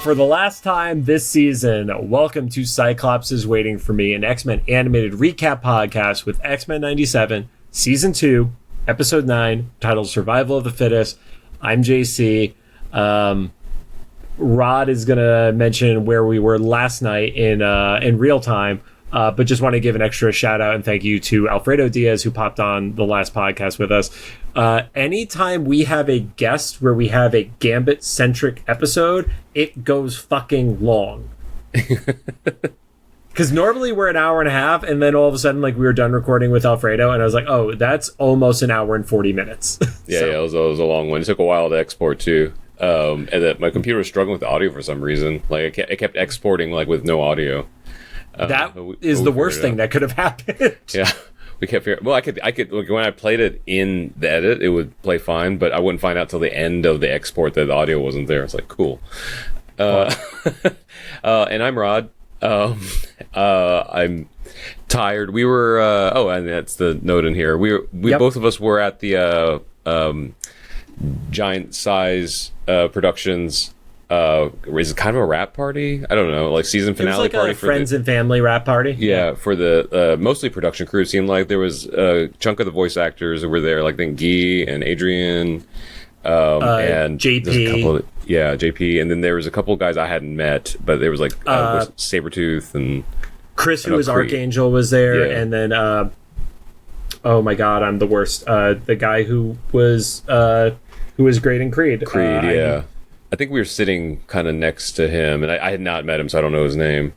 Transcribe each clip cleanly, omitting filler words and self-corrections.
for the last time this season, welcome to Cyclops is Waiting for Me, an X-Men animated recap podcast with X-Men 97, Season 2, Episode 9, titled Survival of the Fittest. I'm JC. Rod is going to mention where we were last night in real time, but just want to give an extra shout out and thank you to Alfredo Diaz, who popped on the last podcast with us. Anytime we have a guest where we have a Gambit centric episode, it goes fucking long. Because normally we're an hour and a half, and then all of a sudden, like, we were done recording with Alfredo, and I was like, oh, that's almost an hour and 40 minutes. Yeah, it was a long one. It took a while to export too. And that my computer was struggling with the audio for some reason. Like, it kept exporting like with no audio. That is the worst thing that could have happened. Yeah. We kept figuring. Well, I could. Like, when I played it in the edit, it would play fine, but I wouldn't find out till the end of the export that the audio wasn't there. It's like, cool. And I'm Rod. I'm tired. We were. And that's the note in here. We both of us were at the Giant Size Productions. Is it kind of a rap party? I don't know, like season finale it was like party a friends and family rap party. Yeah, for the mostly production crew. It seemed like there was a chunk of the voice actors who were there, like I think Guy and Adrian, and JP. JP, and then there was a couple of guys I hadn't met, but there was like Sabretooth and Chris, who was Archangel, was there, and then oh my god, I'm the worst. The guy who was great in Creed. I think we were sitting kind of next to him, and I had not met him, so I don't know his name.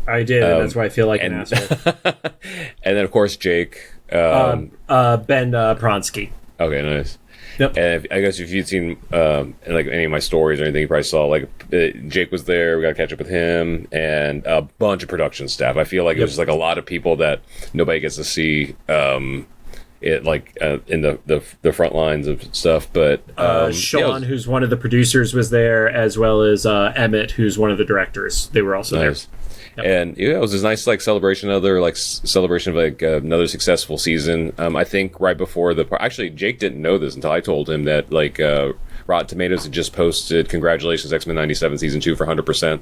I did, and that's why I feel like an asshole. And then, of course, Jake. Ben Pronsky. Okay, nice. Yep. And I guess if you'd seen like any of my stories or anything, you probably saw like Jake was there. We got to catch up with him and a bunch of production staff. I feel like it was just like a lot of people that nobody gets to see. It like in the front lines of stuff, but Sean, who's one of the producers, was there, as well as Emmett, who's one of the directors. They were also there. Yep. And it was this nice like celebration of like another successful season. I think right before actually Jake didn't know this until I told him that like Rotten Tomatoes had just posted congratulations X-Men 97 season 2 for 100%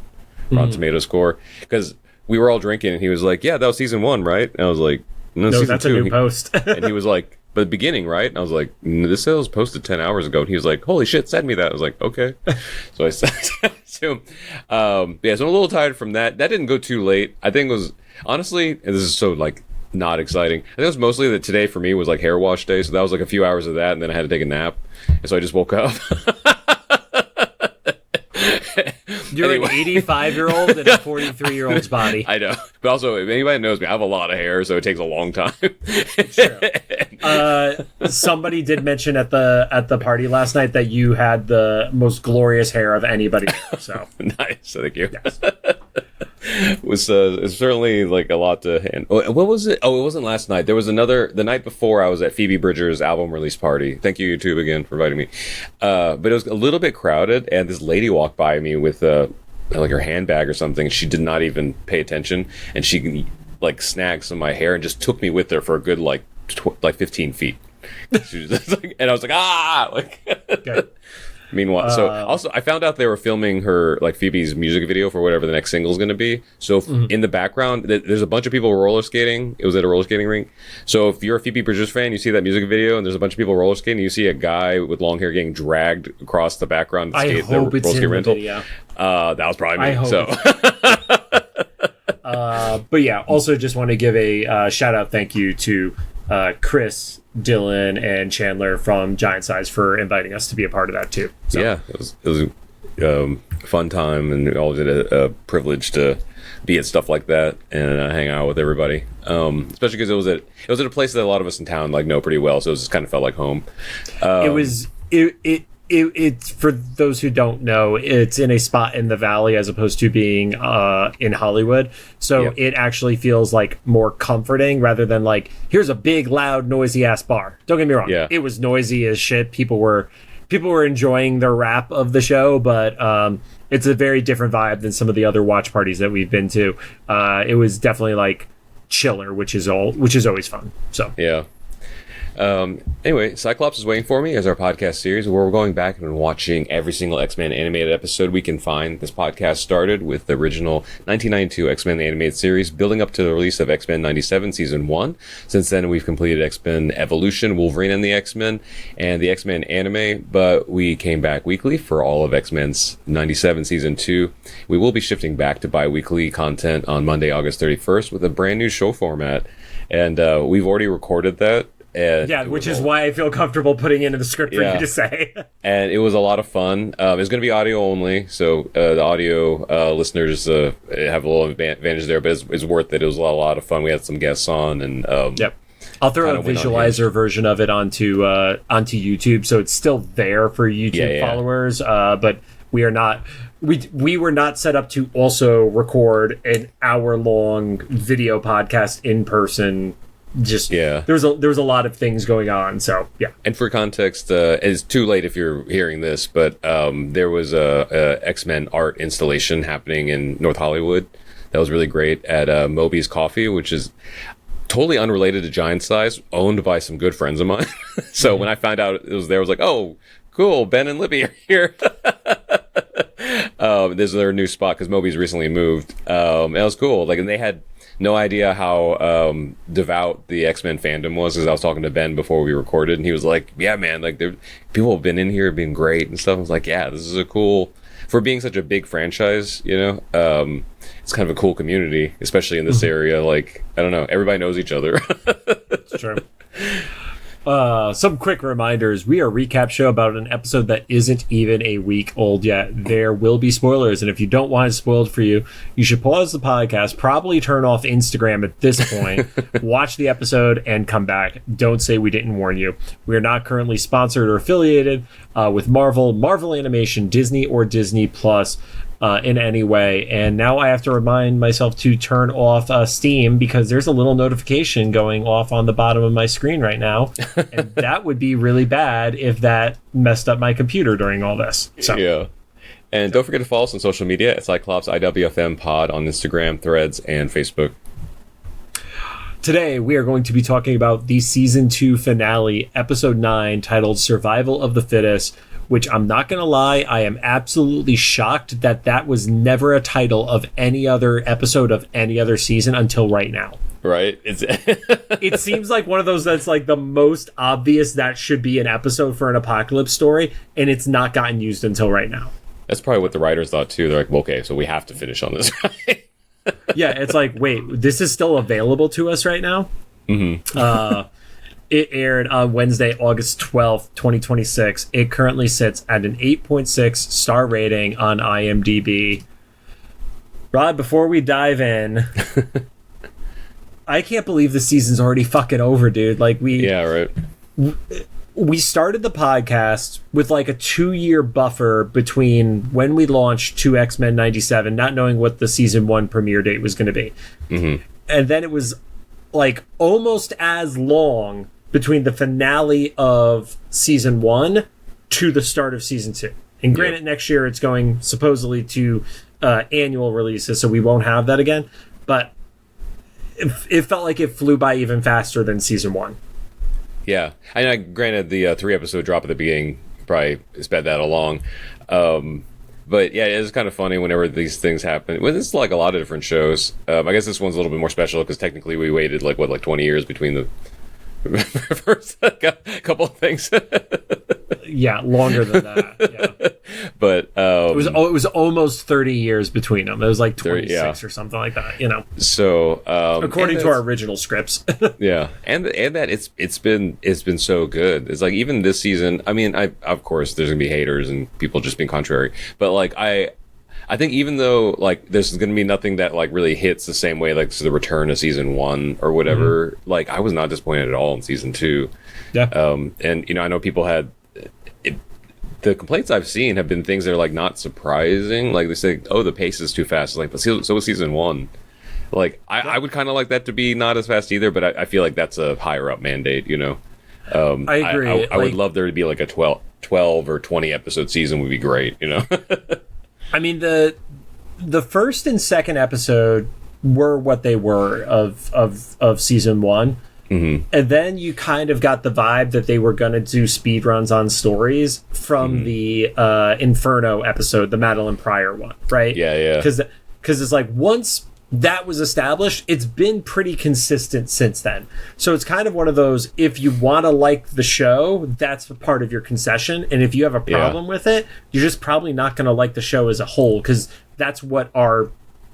Rotten Tomatoes score, because we were all drinking and he was like, yeah, that was season 1, right? And I was like, no, that's 2. A new post. And he was like, but the beginning, right? And I was like, this was posted 10 hours ago. And he was like, holy shit, send me that. I was like, okay. So I sent it to him. So I'm a little tired from that. That didn't go too late. I think it was, honestly, and this is so like not exciting, I think it was mostly that today for me was like hair wash day. So that was like a few hours of that. And then I had to take a nap. And so I just woke up. You're an 85-year-old in a 43-year-old's body. I know. But also, if anybody knows me, I have a lot of hair, so it takes a long time. Somebody did mention at the party last night that you had the most glorious hair of anybody. So nice. Thank you. Yes. It was certainly like a lot to handle. What was it? Oh, it wasn't last night. There was the night before I was at Phoebe Bridgers' album release party. Thank you, YouTube, again, for inviting me. But it was a little bit crowded, and this lady walked by me with like her handbag or something. She did not even pay attention, and she like snagged some of my hair and just took me with her for a good like 15 feet. She was just, like, and I was like, okay. Meanwhile, so also I found out they were filming her, like Phoebe's music video for whatever the next single is going to be. So in the background, there's a bunch of people roller skating. It was at a roller skating rink. So if you're a Phoebe Bridgers fan, you see that music video and there's a bunch of people roller skating. You see a guy with long hair getting dragged across the background. I hope it's in the video. That was probably me. So. But yeah, also just want to give a shout out, thank you to Chris, Dylan, and Chandler from Giant Size for inviting us to be a part of that too. So. Yeah, it was a fun time, and always a privilege to be at stuff like that and hang out with everybody. Especially because it was at a place that a lot of us in town like know pretty well, so it just kind of felt like home. It's for those who don't know, it's in a spot in the valley as opposed to being in Hollywood. So it actually feels like more comforting rather than like, here's a big, loud, noisy ass bar. Don't get me wrong. It was noisy as shit. People were enjoying the rap of the show, but it's a very different vibe than some of the other watch parties that we've been to. It was definitely like chiller, which is always fun. So yeah. Anyway, Cyclops is waiting for me as our podcast series where we're going back and watching every single X-Men animated episode we can find. This podcast started with the original 1992 X-Men animated series, building up to the release of X-Men 97 Season 1. Since then, we've completed X-Men Evolution, Wolverine and the X-Men, and the X-Men anime, but we came back weekly for all of X-Men's 97 Season 2. We will be shifting back to bi-weekly content on Monday, August 31st with a brand new show format. And we've already recorded that. Yeah, which is why I feel comfortable putting into the script for you to say. And it was a lot of fun. It's going to be audio only, so the audio listeners have a little advantage there, but it's worth it. It was a lot of fun. We had some guests on, and yep. I'll throw a visualizer version of it onto YouTube, so it's still there for YouTube followers. But we are not. We were not set up to also record an hour-long video podcast in person. There was a lot of things going on, so yeah. And for context, it's too late if you're hearing this, but there was a X-Men art installation happening in North Hollywood that was really great at Moby's Coffee, which is totally unrelated to Giant Size, owned by some good friends of mine. So when I found out it was there, I was like, oh, cool, Ben and Libby are here. This is their new spot because Moby's recently moved. It was cool. Like, and they had no idea how devout the X-Men fandom was, because I was talking to Ben before we recorded, and he was like, yeah, man, like, people have been in here, been great and stuff. I was like, yeah, this is a cool, for being such a big franchise, you know, it's kind of a cool community, especially in this area. Like, I don't know, everybody knows each other. It's true. Some quick reminders. We are a recap show about an episode that isn't even a week old yet. There will be spoilers, and if you don't want it spoiled for you, you should pause the podcast, probably turn off Instagram at this point, watch the episode, and come back. Don't say we didn't warn you. We are not currently sponsored or affiliated with Marvel Animation, Disney, or Disney Plus. In any way, and now I have to remind myself to turn off Steam because there's a little notification going off on the bottom of my screen right now, and that would be really bad if that messed up my computer during all this. So. Yeah. And don't forget to follow us on social media at Cyclops IWFM Pod on Instagram, Threads, and Facebook. Today, we are going to be talking about the Season 2 finale, Episode 9, titled Survival of the Fittest, which I'm not going to lie, I am absolutely shocked that was never a title of any other episode of any other season until right now. Right? It seems like one of those that's like the most obvious that should be an episode for an apocalypse story, and it's not gotten used until right now. That's probably what the writers thought, too. They're like, well, okay, so we have to finish on this, right? Yeah, it's like, wait, this is still available to us right now? Mm-hmm. It aired on Wednesday, August 12th, 2026. It currently sits at an 8.6 star rating on IMDb. Rod, before we dive in, I can't believe the season's already fucking over, dude. Like, Yeah, right. We started the podcast with like a 2-year buffer between when we launched to X-Men 97, not knowing what the season 1 premiere date was going to be. Mm-hmm. And then it was like almost as long between the finale of season 1 to the start of season 2. And granted, next year it's going supposedly to annual releases, so we won't have that again. But it felt like it flew by even faster than season 1. Yeah. And granted, the 3-episode drop at the beginning probably sped that along. But yeah, it's kind of funny whenever these things happen. Well, it's like a lot of different shows. I guess this one's a little bit more special because technically we waited like 20 years between the first couple of things. Yeah, longer than that. Yeah. But it was almost 30 years between them. It was like 26 or something like that, you know. So according to our original scripts. Yeah, and that it's been so good. It's like even this season. I mean, of course there's gonna be haters and people just being contrary, but like I think even though like there's going to be nothing that like really hits the same way like the return of season 1 or whatever, like I was not disappointed at all in season 2. Yeah. And you know, I know people had the complaints I've seen have been things that are like not surprising. Like they say, oh, the pace is too fast. Like, but so was season 1. Like I would kind of like that to be not as fast either, but I feel like that's a higher up mandate, you know. I agree. I would love there to be like a 12 or 20 episode season would be great, you know. I mean, the first and second episode were what they were of season 1. Mm-hmm. And then you kind of got the vibe that they were going to do speedruns on stories from the Inferno episode, the Madeline Pryor one, right? Yeah. Because it's like, once that was established, it's been pretty consistent since then. So it's kind of one of those, if you want to like the show, that's a part of your concession. And if you have a problem with it, you're just probably not going to like the show as a whole, because that's what our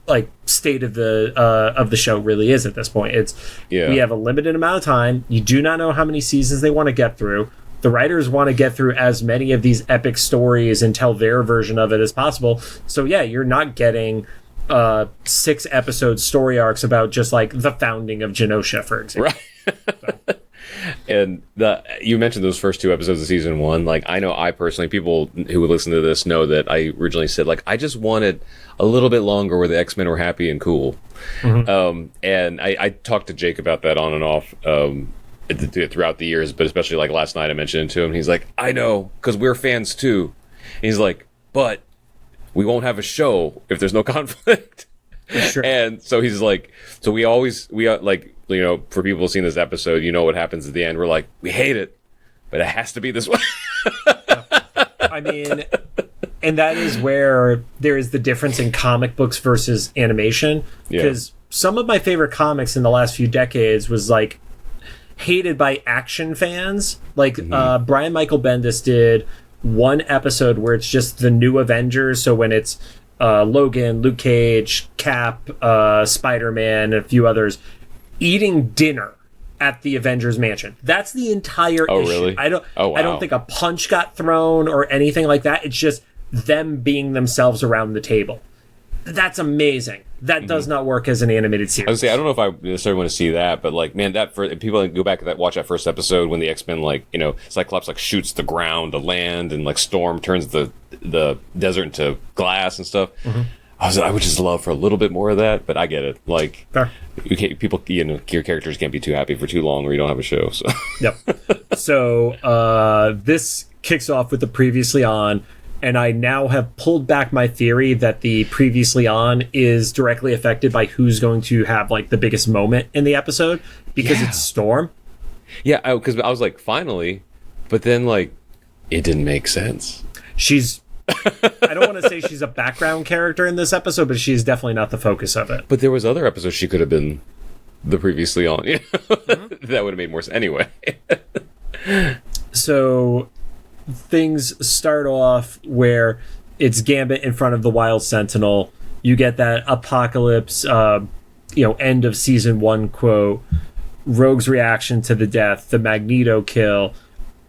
like state of the show really is at this point. It's we have a limited amount of time. You do not know how many seasons they want to get through. The writers want to get through as many of these epic stories and tell their version of it as possible. So yeah, you're not getting 6 episode story arcs about just like the founding of Genosha, for example. Right. And you mentioned those first 2 episodes of season 1. Like, I know I personally, people who would listen to this know that I originally said, like, I just wanted a little bit longer where the X-Men were happy and cool. And I talked to Jake about that on and off throughout the years, but especially like last night I mentioned it to him. He's like, I know, because we're fans too. And he's like, but we won't have a show if there's no conflict. Sure. And so he's like, so we like, you know, for people seeing this episode, you know what happens at the end. We're like, we hate it, but it has to be this way. I mean, and that is where there is the difference in comic books versus animation. Because some of my favorite comics in the last few decades was like hated by action fans. Like Brian Michael Bendis did one episode where it's just the new Avengers. So when it's Logan, Luke Cage, Cap, Spider-Man, and a few others eating dinner at the Avengers mansion. That's the entire issue. Really? I don't think a punch got thrown or anything like that. It's just them being themselves around the table. That's amazing. That does not work as an animated series. I was say, I don't know if I necessarily want to see that, but like, man, people go back and watch that first episode when the X-Men, like, you know, Cyclops like shoots the ground to land, and like Storm turns the desert into glass and stuff. I would just love for a little bit more of that, but I get it. Like, you can't, people, you know, your characters can't be too happy for too long, or you don't have a show. So yep. So this kicks off with the previously on. And I now have pulled back my theory that the previously on is directly affected by who's going to have like the biggest moment in the episode, because it's Storm. Yeah, because I was like, finally, but then like it didn't make sense. She's I don't want to say she's a background character in this episode, but she's definitely not the focus of it. But there was other episodes she could have been the previously on. You know? That would have made more sense anyway. So things start off where it's Gambit in front of the Wild Sentinel. You get that Apocalypse, end of season 1 quote, Rogue's reaction to the death, the Magneto kill,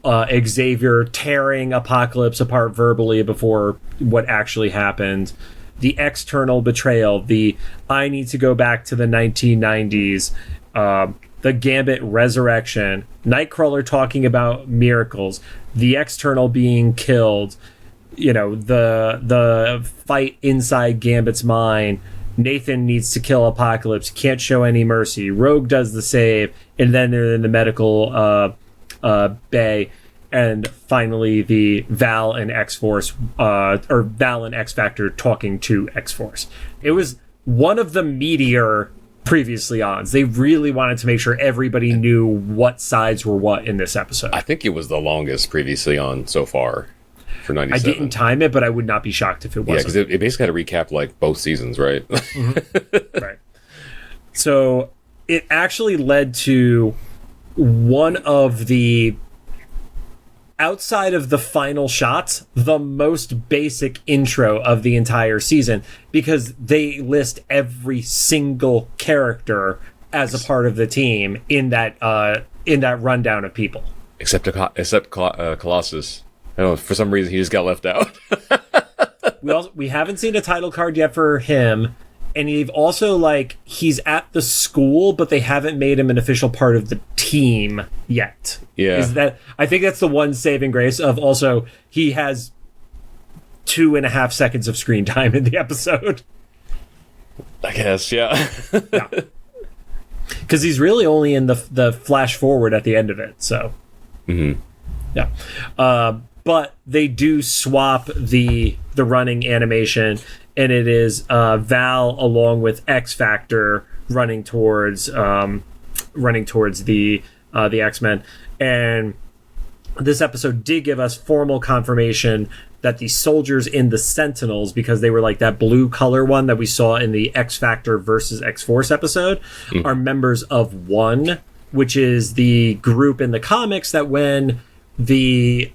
Xavier tearing Apocalypse apart verbally before what actually happened, the external betrayal, the I need to go back to the 1990s, the Gambit resurrection, Nightcrawler talking about miracles, the external being killed, you know, the fight inside Gambit's mind. Nathan needs to kill Apocalypse, can't show any mercy. Rogue does the save, and then they're in the medical bay. And finally, the Val and X-Force, or Val and X-Factor talking to X-Force. It was one of the meatier previously ons. They really wanted to make sure everybody knew what sides were what in this episode. I think it was the longest previously on so far for 97. I didn't time it, but I would not be shocked if it wasn't. Yeah, because it basically had to recap like both seasons, right? Right. So it actually led to one of the, outside of the final shots, the most basic intro of the entire season, because they list every single character as a part of the team in that rundown of people. Except Colossus. I don't know, for some reason he just got left out. we haven't seen a title card yet for him, and they've also, like, he's at the school, but they haven't made him an official part of the team yet. Yeah. I think that's the one saving grace of, also, he has 2.5 seconds of screen time in the episode. I guess, yeah. Yeah. Because he's really only in the flash forward at the end of it, so. Mm-hmm. Yeah. But they do swap the running animation, and it is Val along with X-Factor running towards running towards the X-Men. And this episode did give us formal confirmation that the soldiers in the Sentinels, because they were like that blue color one that we saw in the X-Factor versus X-Force episode, are members of One, which is the group in the comics that when the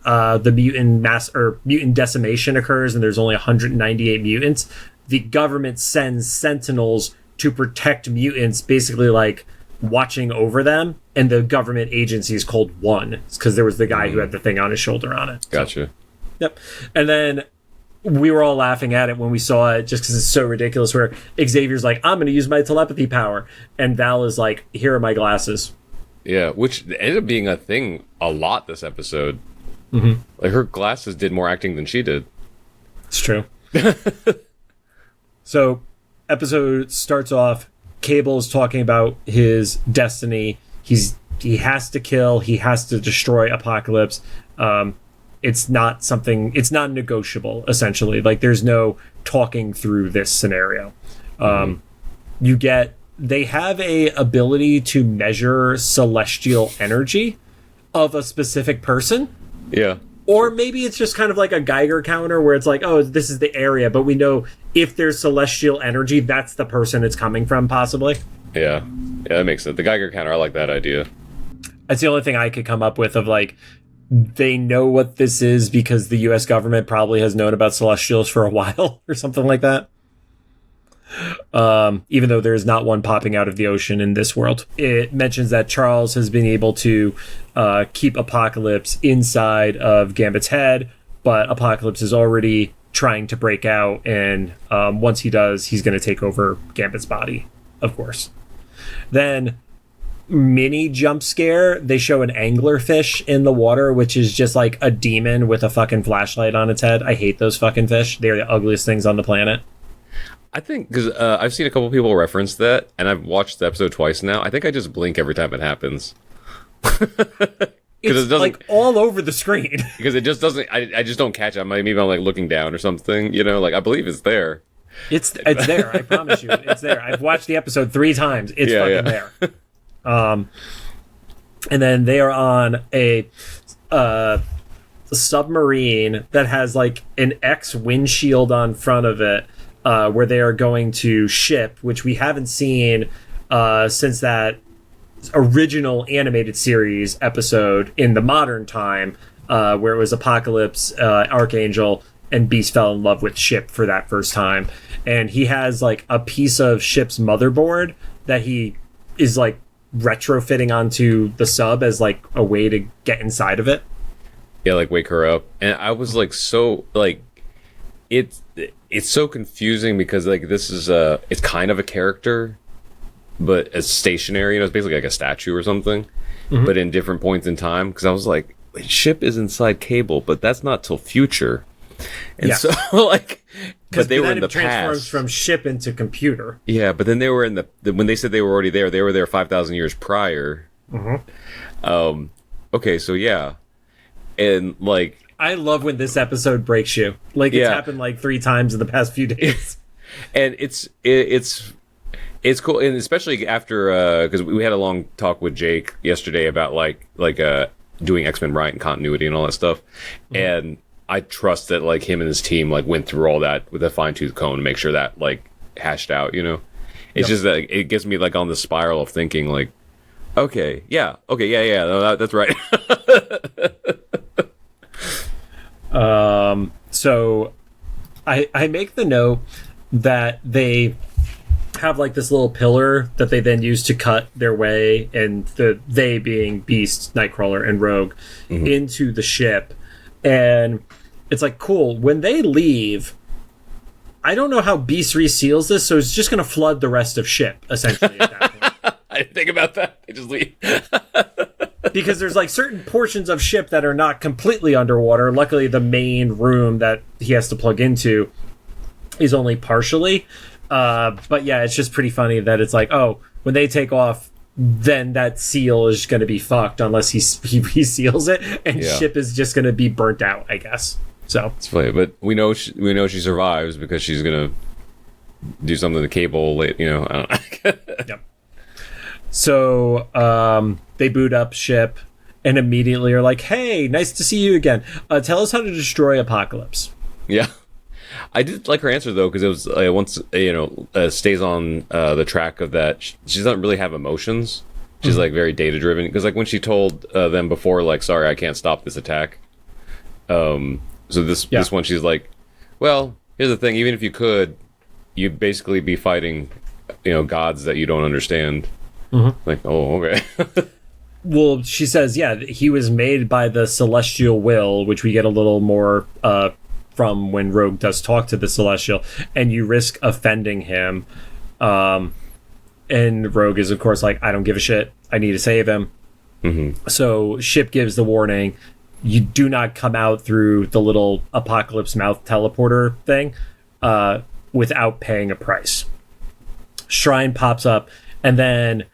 mutant decimation occurs and there's only 198 mutants, the government sends Sentinels to protect mutants, basically like watching over them, and the government agency is called One because there was the guy who had the thing on his shoulder on it. Gotcha. So, yep. And then we were all laughing at it when we saw it just because it's so ridiculous, where Xavier's like, I'm going to use my telepathy power, and Val is like, here are my glasses. Yeah, which ended up being a thing a lot this episode. Like, her glasses did more acting than she did. It's true. So, episode starts off, Cable's talking about his destiny. He has to kill, he has to destroy Apocalypse. It's not negotiable, essentially. Like, there's no talking through this scenario. They have a ability to measure celestial energy of a specific person. Yeah. Or maybe it's just kind of like a Geiger counter where it's like, oh, this is the area, but we know if there's celestial energy, that's the person it's coming from, possibly. Yeah. Yeah, that makes sense. The Geiger counter, I like that idea. That's the only thing I could come up with of like, they know what this is because the US government probably has known about celestials for a while or something like that. Even though there's not one popping out of the ocean in this world. It mentions that Charles has been able to keep Apocalypse inside of Gambit's head, but Apocalypse is already trying to break out, and once he does, he's going to take over Gambit's body, of course. Then, mini jump scare, they show an anglerfish in the water, which is just like a demon with a fucking flashlight on its head. I hate those fucking fish. They're the ugliest things on the planet. I think, because I've seen a couple people reference that, and I've watched the episode twice now. I think I just blink every time it happens. It's like all over the screen. Because it just doesn't, I just don't catch it. Maybe I'm like looking down or something, you know, like I believe it's there. It's there, I promise you. It's there. I've watched the episode 3 times. It's fucking there. And then they are on a submarine that has like an X windshield on front of it, where they are going to ship, which we haven't seen since that original animated series episode in the modern time, where it was Apocalypse, Archangel, and Beast fell in love with Ship for that first time. And he has like a piece of Ship's motherboard that he is like retrofitting onto the sub as like a way to get inside of it. Yeah, like wake her up. And I was like, so like, it's so confusing because like this is it's kind of a character, but it's stationary. You know, it's basically like a statue or something, but in different points in time. Because I was like, Ship is inside Cable, but that's not till future. And so like, but they were in the transforms past from Ship into computer. Yeah, but then they were in the when they said they were already there, they were there 5,000 years prior. Okay, so yeah, and like. I love when this episode breaks you. Like, it's happened like 3 times in the past few days. And it's cool, and especially after because we had a long talk with Jake yesterday about like doing X-Men right and continuity and all that stuff. And I trust that like him and his team like went through all that with a fine-tooth comb to make sure that like hashed out, you know. It's just that it gets me like on the spiral of thinking like, yeah, no, that's right. So I make the note that they have like this little pillar that they then use to cut their way, and they being Beast, Nightcrawler, and Rogue, into the ship. And it's like, cool, when they leave, I don't know how Beast reseals this, so it's just going to flood the rest of ship, essentially, at that point. I didn't think about that. They just leave. Because there's like certain portions of ship that are not completely underwater. Luckily, the main room that he has to plug into is only partially. But yeah, it's just pretty funny that it's like, oh, when they take off, then that seal is going to be fucked unless he seals it, and ship is just going to be burnt out, I guess. So it's funny, but we know she survives because she's going to do something to Cable late, you know. I don't know. So they boot up ship and immediately are like, hey, nice to see you again. Tell us how to destroy Apocalypse. Yeah. I did like her answer, though, because it was once, stays on the track of that. She doesn't really have emotions. She's like very data driven. Because like when she told them before, like, sorry, I can't stop this attack. So this one, she's like, well, here's the thing. Even if you could, you'd basically be fighting, gods that you don't understand. Like, oh, okay. Well, she says, yeah, he was made by the celestial will, which we get a little more from when Rogue does talk to the celestial, and you risk offending him. And Rogue is, of course, like, I don't give a shit. I need to save him. So Ship gives the warning. You do not come out through the little Apocalypse mouth teleporter thing without paying a price. Shrine pops up, and then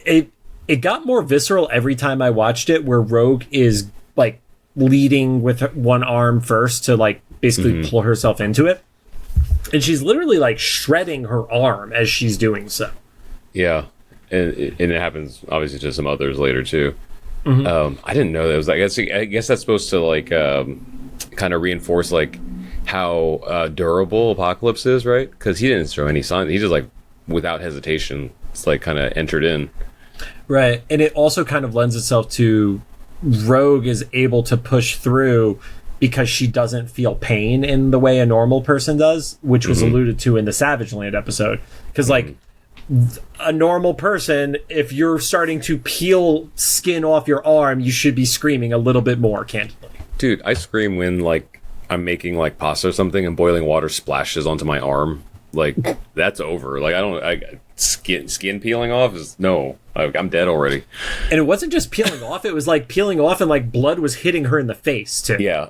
it got more visceral every time I watched it, where Rogue is like leading with one arm first to like basically pull herself into it. And she's literally like shredding her arm as she's doing so. Yeah. And it happens obviously to some others later too. I didn't know that. It was like, I guess that's supposed to like kind of reinforce like how durable Apocalypse is, right? Because he didn't show any signs. He just like without hesitation, it's like kind of entered in. Right. And it also kind of lends itself to Rogue is able to push through because she doesn't feel pain in the way a normal person does, which was alluded to in the Savage Land episode. Because like a normal person, if you're starting to peel skin off your arm, you should be screaming a little bit more, candidly. Dude, I scream when like I'm making like pasta or something and boiling water splashes onto my arm. Like that's over. Like skin peeling off is no. I'm dead already. And it wasn't just peeling off; it was like peeling off, and like blood was hitting her in the face too. Yeah.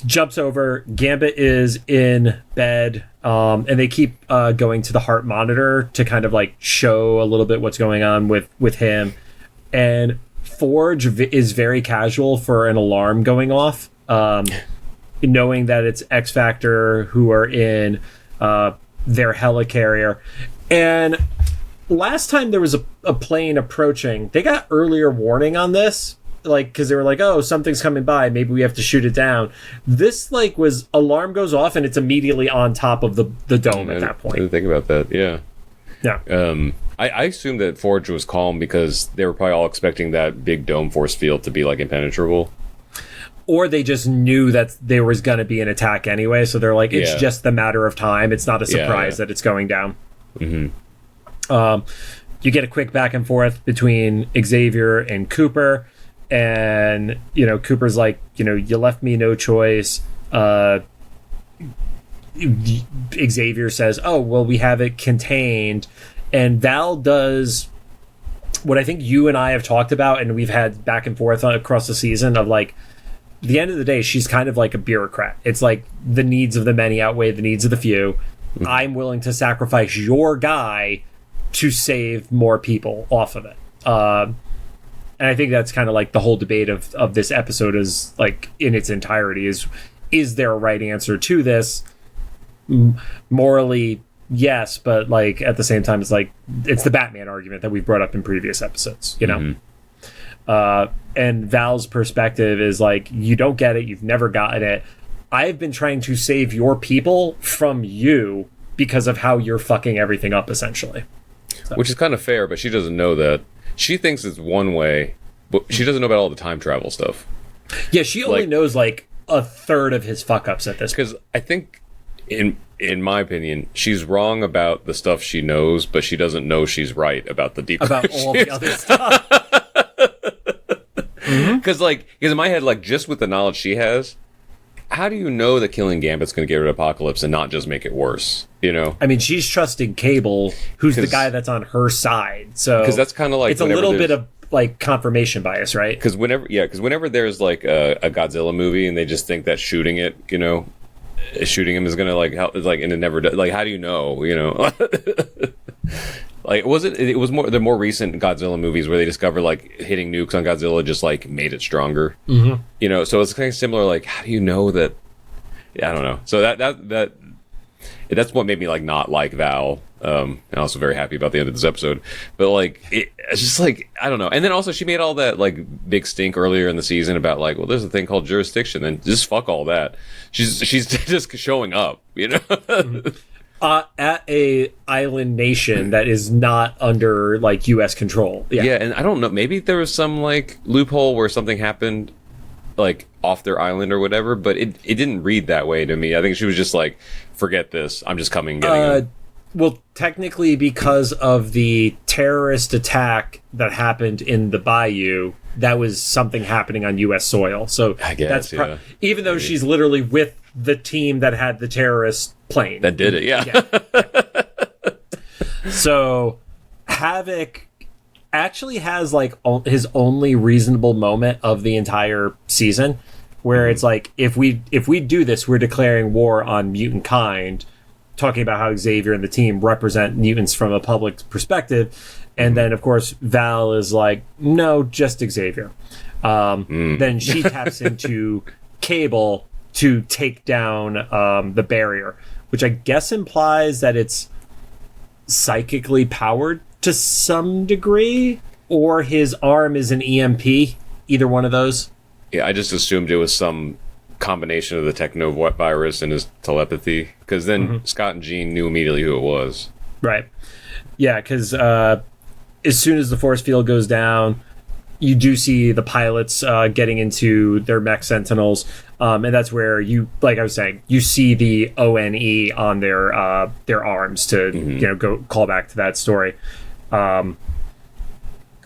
Jumps over. Gambit is in bed, and they keep going to the heart monitor to kind of like show a little bit what's going on with him. And Forge is very casual for an alarm going off. Knowing that it's X Factor who are in their helicarrier. And last time there was a plane approaching, they got earlier warning on this, like, because they were like, oh, something's coming by, maybe we have to shoot it down. This like was alarm goes off and it's immediately on top of the dome at that point. I didn't think about that. Yeah. I assumed that Forge was calm because they were probably all expecting that big dome force field to be like impenetrable. Or they just knew that there was going to be an attack anyway, so they're like, it's just the matter of time. It's not a surprise that it's going down. You get a quick back and forth between Xavier and Cooper, and Cooper's like, you left me no choice. Xavier says, oh, well, we have it contained, and Val does what I think you and I have talked about, and we've had back and forth across the season of like, at the end of the day, she's kind of like a bureaucrat. It's like the needs of the many outweigh the needs of the few. I'm willing to sacrifice your guy to save more people off of it. And I think that's kind of like the whole debate of this episode is like in its entirety is there a right answer to this? Morally, yes, but like at the same time, it's like it's the Batman argument that we've brought up in previous episodes, and Val's perspective is like, you don't get it. You've never gotten it. I've been trying to save your people from you because of how you're fucking everything up, essentially. So. Which is kind of fair, but she doesn't know that. She thinks it's one way, but she doesn't know about all the time travel stuff. Yeah, she only knows like a third of his fuck ups at this point. Because I think, in my opinion, she's wrong about the stuff she knows, but she doesn't know she's right about the deeper about all the other stuff. Because in my head, like, just with the knowledge she has, how do you know that killing Gambit's going to get rid of Apocalypse and not just make it worse? I mean, she's trusting Cable, who's the guy that's on her side. So because that's kind of like it's a little bit of like confirmation bias, right? Because whenever there's like a Godzilla movie and they just think that shooting it, shooting him is going to like help, like, and it never does. Like, how do you know? Like, it was more the more recent Godzilla movies where they discover like hitting nukes on Godzilla just like made it stronger. So it's kind of similar. Like, how do you know that? Yeah, I don't know. So that that's what made me like not like Val. And also very happy about the end of this episode. But like it's just like I don't know. And then also she made all that like big stink earlier in the season about like, well, there's a thing called jurisdiction, and just fuck all that. She's just showing up, you know. At a island nation that is not under like U.S. control. Yeah, and I don't know. Maybe there was some like loophole where something happened like off their island or whatever, but it didn't read that way to me. I think she was just like, forget this. I'm just coming and getting them. Well, technically, because of the terrorist attack that happened in the bayou, that was something happening on U.S. soil. So I guess, even though she's literally with the team that had the terrorist plane. That did it, yeah. So Havoc actually has like his only reasonable moment of the entire season, where it's like, if we do this, we're declaring war on mutant kind, talking about how Xavier and the team represent mutants from a public perspective. And then, of course, Val is like, no, just Xavier. Then she taps into Cable to take down the barrier, which I guess implies that it's psychically powered to some degree, or his arm is an EMP, either one of those. Yeah, I just assumed it was some combination of the technovirus and his telepathy, because then Scott and Jean knew immediately who it was. Right. Yeah, because as soon as the force field goes down, you do see the pilots getting into their mech sentinels, and that's where you, like I was saying, you see the ONE on their arms to go call back to that story.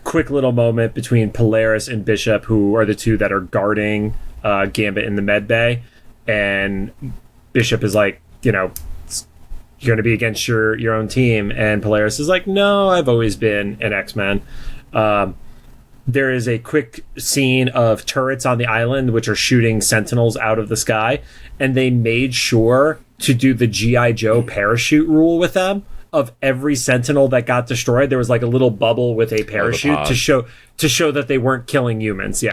Quick little moment between Polaris and Bishop, who are the two that are guarding Gambit in the med bay, and Bishop is like, you're going to be against your own team, and Polaris is like, no, I've always been an X-Men. There is a quick scene of turrets on the island which are shooting sentinels out of the sky, and they made sure to do the G.I. Joe parachute rule with them. Of every sentinel that got destroyed, there was like a little bubble with a parachute to show that they weren't killing humans.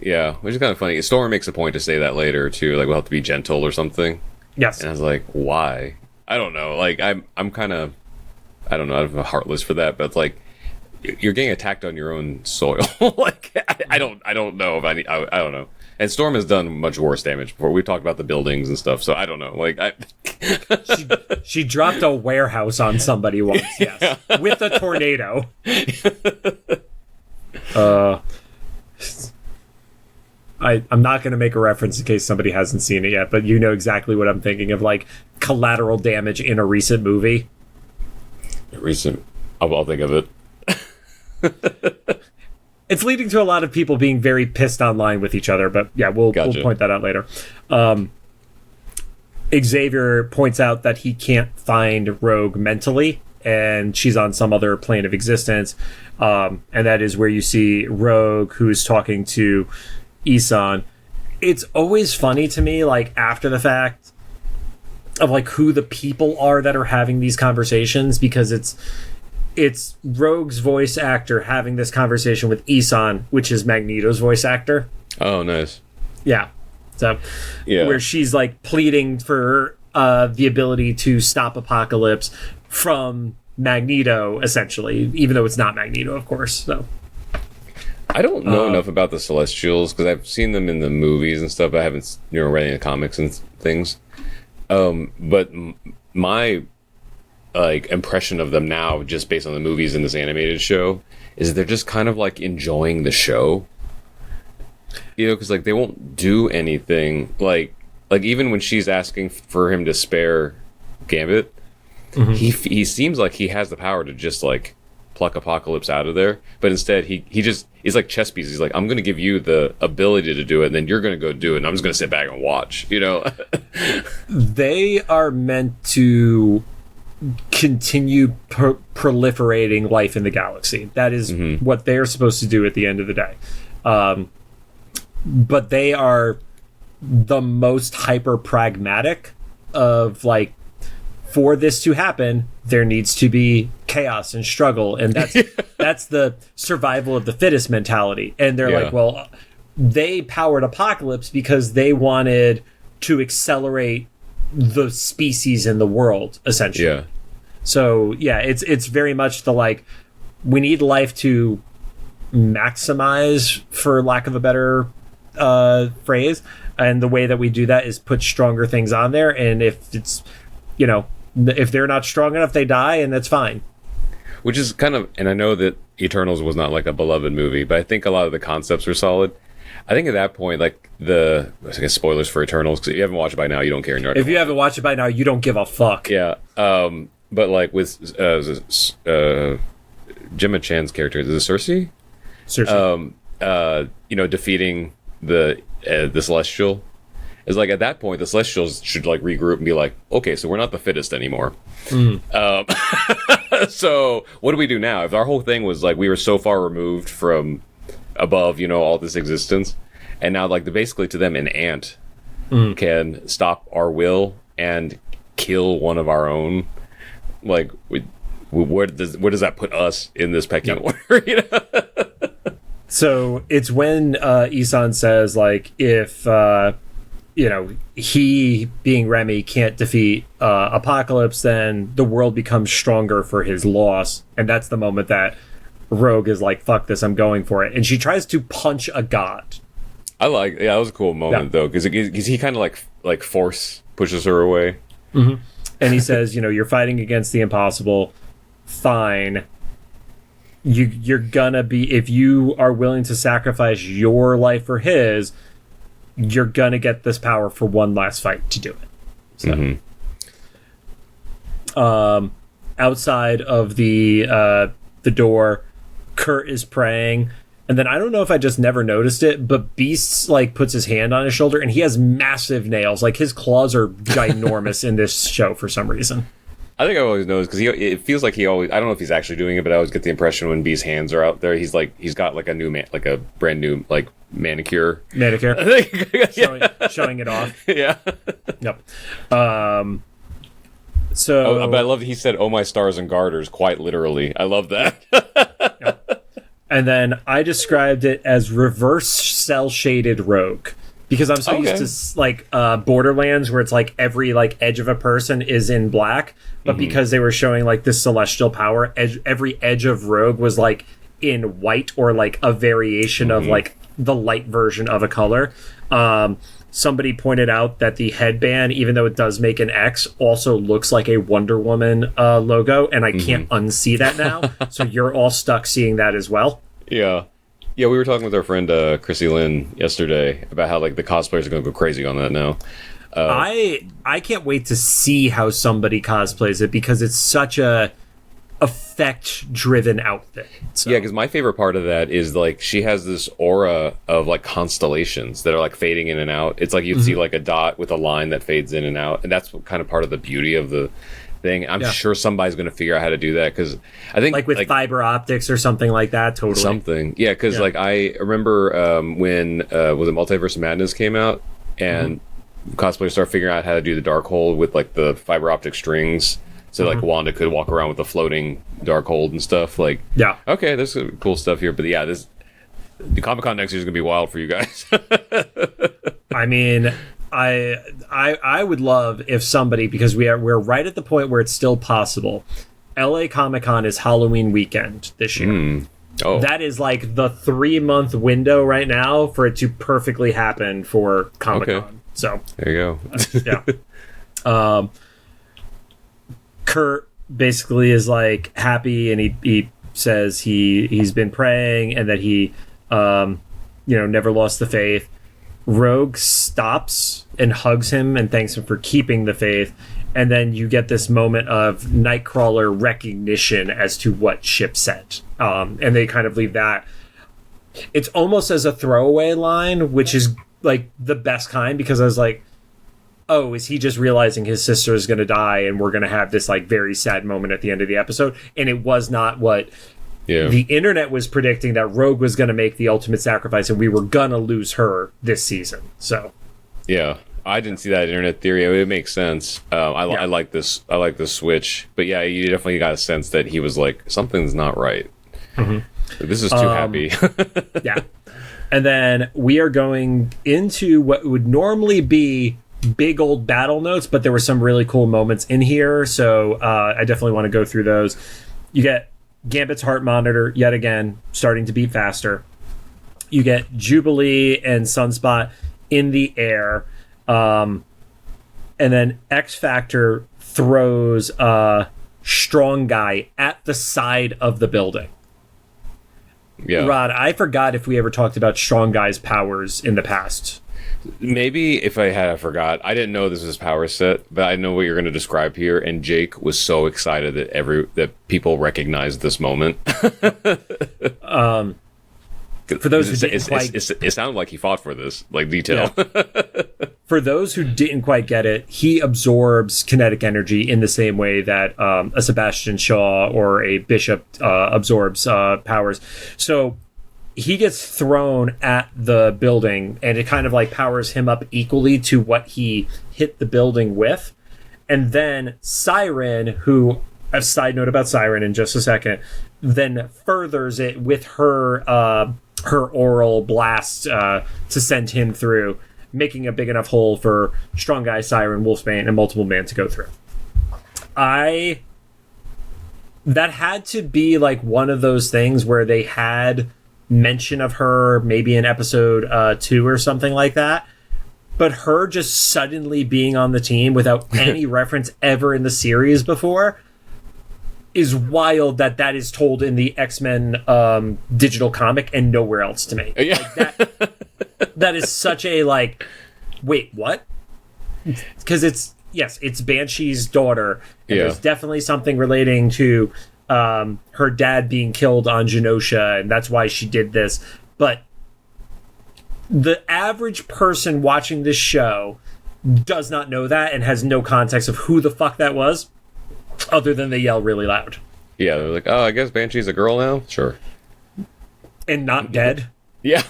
Yeah, which is kind of funny. Storm makes a point to say that later too, like we'll have to be gentle or something. Yes. And I was like, why? I don't know. Like I'm kind of, I don't know, I'm heartless for that, but it's like, you're getting attacked on your own soil. Like I don't know if I don't know. And Storm has done much worse damage before. We've talked about the buildings and stuff, so I don't know. Like she dropped a warehouse on somebody once, yes, with a tornado. I'm not going to make a reference in case somebody hasn't seen it yet, but you know exactly what I'm thinking of, like collateral damage in a recent movie. I'll think of it. It's leading to a lot of people being very pissed online with each other, but yeah, we'll point that out later. Xavier points out that he can't find Rogue mentally, and she's on some other plane of existence. And that is where you see Rogue, who's talking to Isan. It's always funny to me, like after the fact, of like who the people are that are having these conversations, because it's Rogue's voice actor having this conversation with Isan, which is Magneto's voice actor. Oh, nice. Yeah. So, where she's like pleading for the ability to stop Apocalypse from Magneto, essentially, even though it's not Magneto, of course. So, I don't know enough about the Celestials because I've seen them in the movies and stuff. I haven't, read any comics and things. But my impression of them now, just based on the movies and this animated show, is they're just kind of like enjoying the show. Because like they won't do anything. Like even when she's asking for him to spare Gambit, he seems like he has the power to just like pluck Apocalypse out of there. But instead, he's like chess pieces. He's like, I'm going to give you the ability to do it, and then you're going to go do it, and I'm just going to sit back and watch. They are meant to continue proliferating life in the galaxy. That is what they're supposed to do at the end of the day. But they are the most hyper pragmatic of like, for this to happen, there needs to be chaos and struggle, and that's the survival of the fittest mentality. And they're like, well, they powered Apocalypse because they wanted to accelerate the species in the world, essentially. Yeah. So yeah, it's very much the like, we need life to maximize, for lack of a better phrase, and the way that we do that is put stronger things on there, and if it's, you know, if they're not strong enough, they die, and that's fine. Which is kind of, and I know that Eternals was not like a beloved movie, but I think a lot of the concepts were solid. I think at that point, like I guess spoilers for Eternals, because if you haven't watched it by now, you don't care. If you haven't watched it by now, you don't give a fuck. Yeah. But like with Gemma Chan's character, is it Cersei? Cersei. You know, defeating the Celestial. Is like at that point the Celestials should like regroup and be like, okay, so we're not the fittest anymore. So what do we do now? If our whole thing was like we were so far removed from above, you know, all this existence, and now like basically to them an ant can stop our will and kill one of our own, like where does that put us in this pecking order? You know? So it's when Isan says like, if you know, he, being Remy, can't defeat Apocalypse, then the world becomes stronger for his loss. And that's the moment that Rogue is like, fuck this, I'm going for it. And she tries to punch a god. That was a cool moment, though, because he kind of like force pushes her away. Mm-hmm. And he says, you know, you're fighting against the impossible. Fine. You're gonna be, if you are willing to sacrifice your life for his, you're gonna get this power for one last fight to do it. So, outside of the door, Kurt is praying, and then I don't know if I just never noticed it, but Beast like puts his hand on his shoulder, and he has massive nails. Like his claws are ginormous in this show for some reason. I think I always noticed because it feels like he always. I don't know if he's actually doing it, but I always get the impression when Beast's hands are out there, he's got like a brand new like manicure, showing it off. Yeah. Yep. But I love that he said, "Oh my stars and garters," quite literally. I love that. Yep. And then I described it as reverse cell shaded Rogue. Because I'm so used to like Borderlands, where it's like every like edge of a person is in black, but because they were showing like this celestial power, every edge of Rogue was like in white or like a variation of like the light version of a color. Somebody pointed out that the headband, even though it does make an X, also looks like a Wonder Woman logo, and I can't unsee that now. So you're all stuck seeing that as well. Yeah. Yeah, we were talking with our friend Chrissy Lynn yesterday about how like the cosplayers are going to go crazy on that now. I can't wait to see how somebody cosplays it, because it's such a effect-driven outfit. So. Yeah, because my favorite part of that is like she has this aura of like constellations that are like fading in and out. It's like you'd see like a dot with a line that fades in and out, and that's kind of part of the beauty of the thing. I'm sure somebody's going to figure out how to do that, because I think like with fiber optics or something like that. Totally something. Yeah, because like I remember when was it Multiverse of Madness came out, and cosplayers started figuring out how to do the Darkhold with like the fiber optic strings, so like Wanda could walk around with the floating Darkhold and stuff. Like, okay, there's some cool stuff here, but the Comic-Con next year is going to be wild for you guys. I mean, I would love if somebody, because we're right at the point where it's still possible. LA Comic-Con is Halloween weekend this year. That is like the 3-month window right now for it to perfectly happen for Comic-Con. Okay. So there you go. Kurt basically is like happy, and he says he's been praying and that he never lost the faith. Rogue stops and hugs him and thanks him for keeping the faith, and then you get this moment of Nightcrawler recognition as to what Ship said, and they kind of leave that. It's almost as a throwaway line, which is like the best kind, because I was like, oh, is he just realizing his sister is going to die and we're going to have this like very sad moment at the end of the episode? And it was not what the internet was predicting, that Rogue was going to make the ultimate sacrifice and we were going to lose her this season. So yeah, I didn't see that internet theory. It makes sense. I like this. I like this switch. But yeah, you definitely got a sense that he was like, something's not right. This is too happy. Yeah. And then we are going into what would normally be big old battle notes, but there were some really cool moments in here. So I definitely want to go through those. You get Gambit's heart monitor yet again, starting to beat faster. You get Jubilee and Sunspot in the air. And then X-Factor throws Strong Guy at the side of the building. Yeah. Rod, I forgot if we ever talked about Strong Guy's powers in the past. Maybe if I had, I forgot. I didn't know this was his power set, but I know what you're going to describe here. And Jake was so excited that people recognized this moment. For those who didn't it sounded like he fought for this, like detail. Yeah. For those who didn't quite get it, he absorbs kinetic energy in the same way that a Sebastian Shaw or a Bishop absorbs powers. So he gets thrown at the building, and it kind of like powers him up equally to what he hit the building with. And then Siren, who, a side note about Siren in just a second, then furthers it with her oral blast to send him through, making a big enough hole for Strong Guy, Siren, Wolfsbane, and Multiple Man to go through. That had to be like one of those things where they had mention of her maybe in episode 2 or something like that, but her just suddenly being on the team without any reference ever in the series before is wild. That is told in the X-Men digital comic and nowhere else to me. Yeah. Like that is such a like, wait, what? Because it's Banshee's daughter, and there's definitely something relating to her dad being killed on Genosha, and that's why she did this. But the average person watching this show does not know that and has no context of who the fuck that was, other than they yell really loud. Yeah, they're like, oh, I guess Banshee's a girl now? Sure. And not dead. Yeah.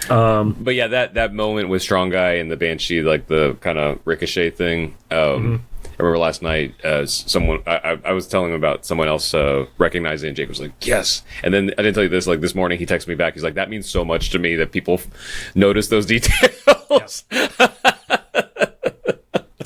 But yeah, that moment with Strong Guy and the Banshee, like the kind of ricochet thing. I remember last night, someone I was telling him about someone else recognizing it, and Jake was like, yes. And then I didn't tell you this, like this morning he texted me back. He's like, that means so much to me that people notice those details. Yeah.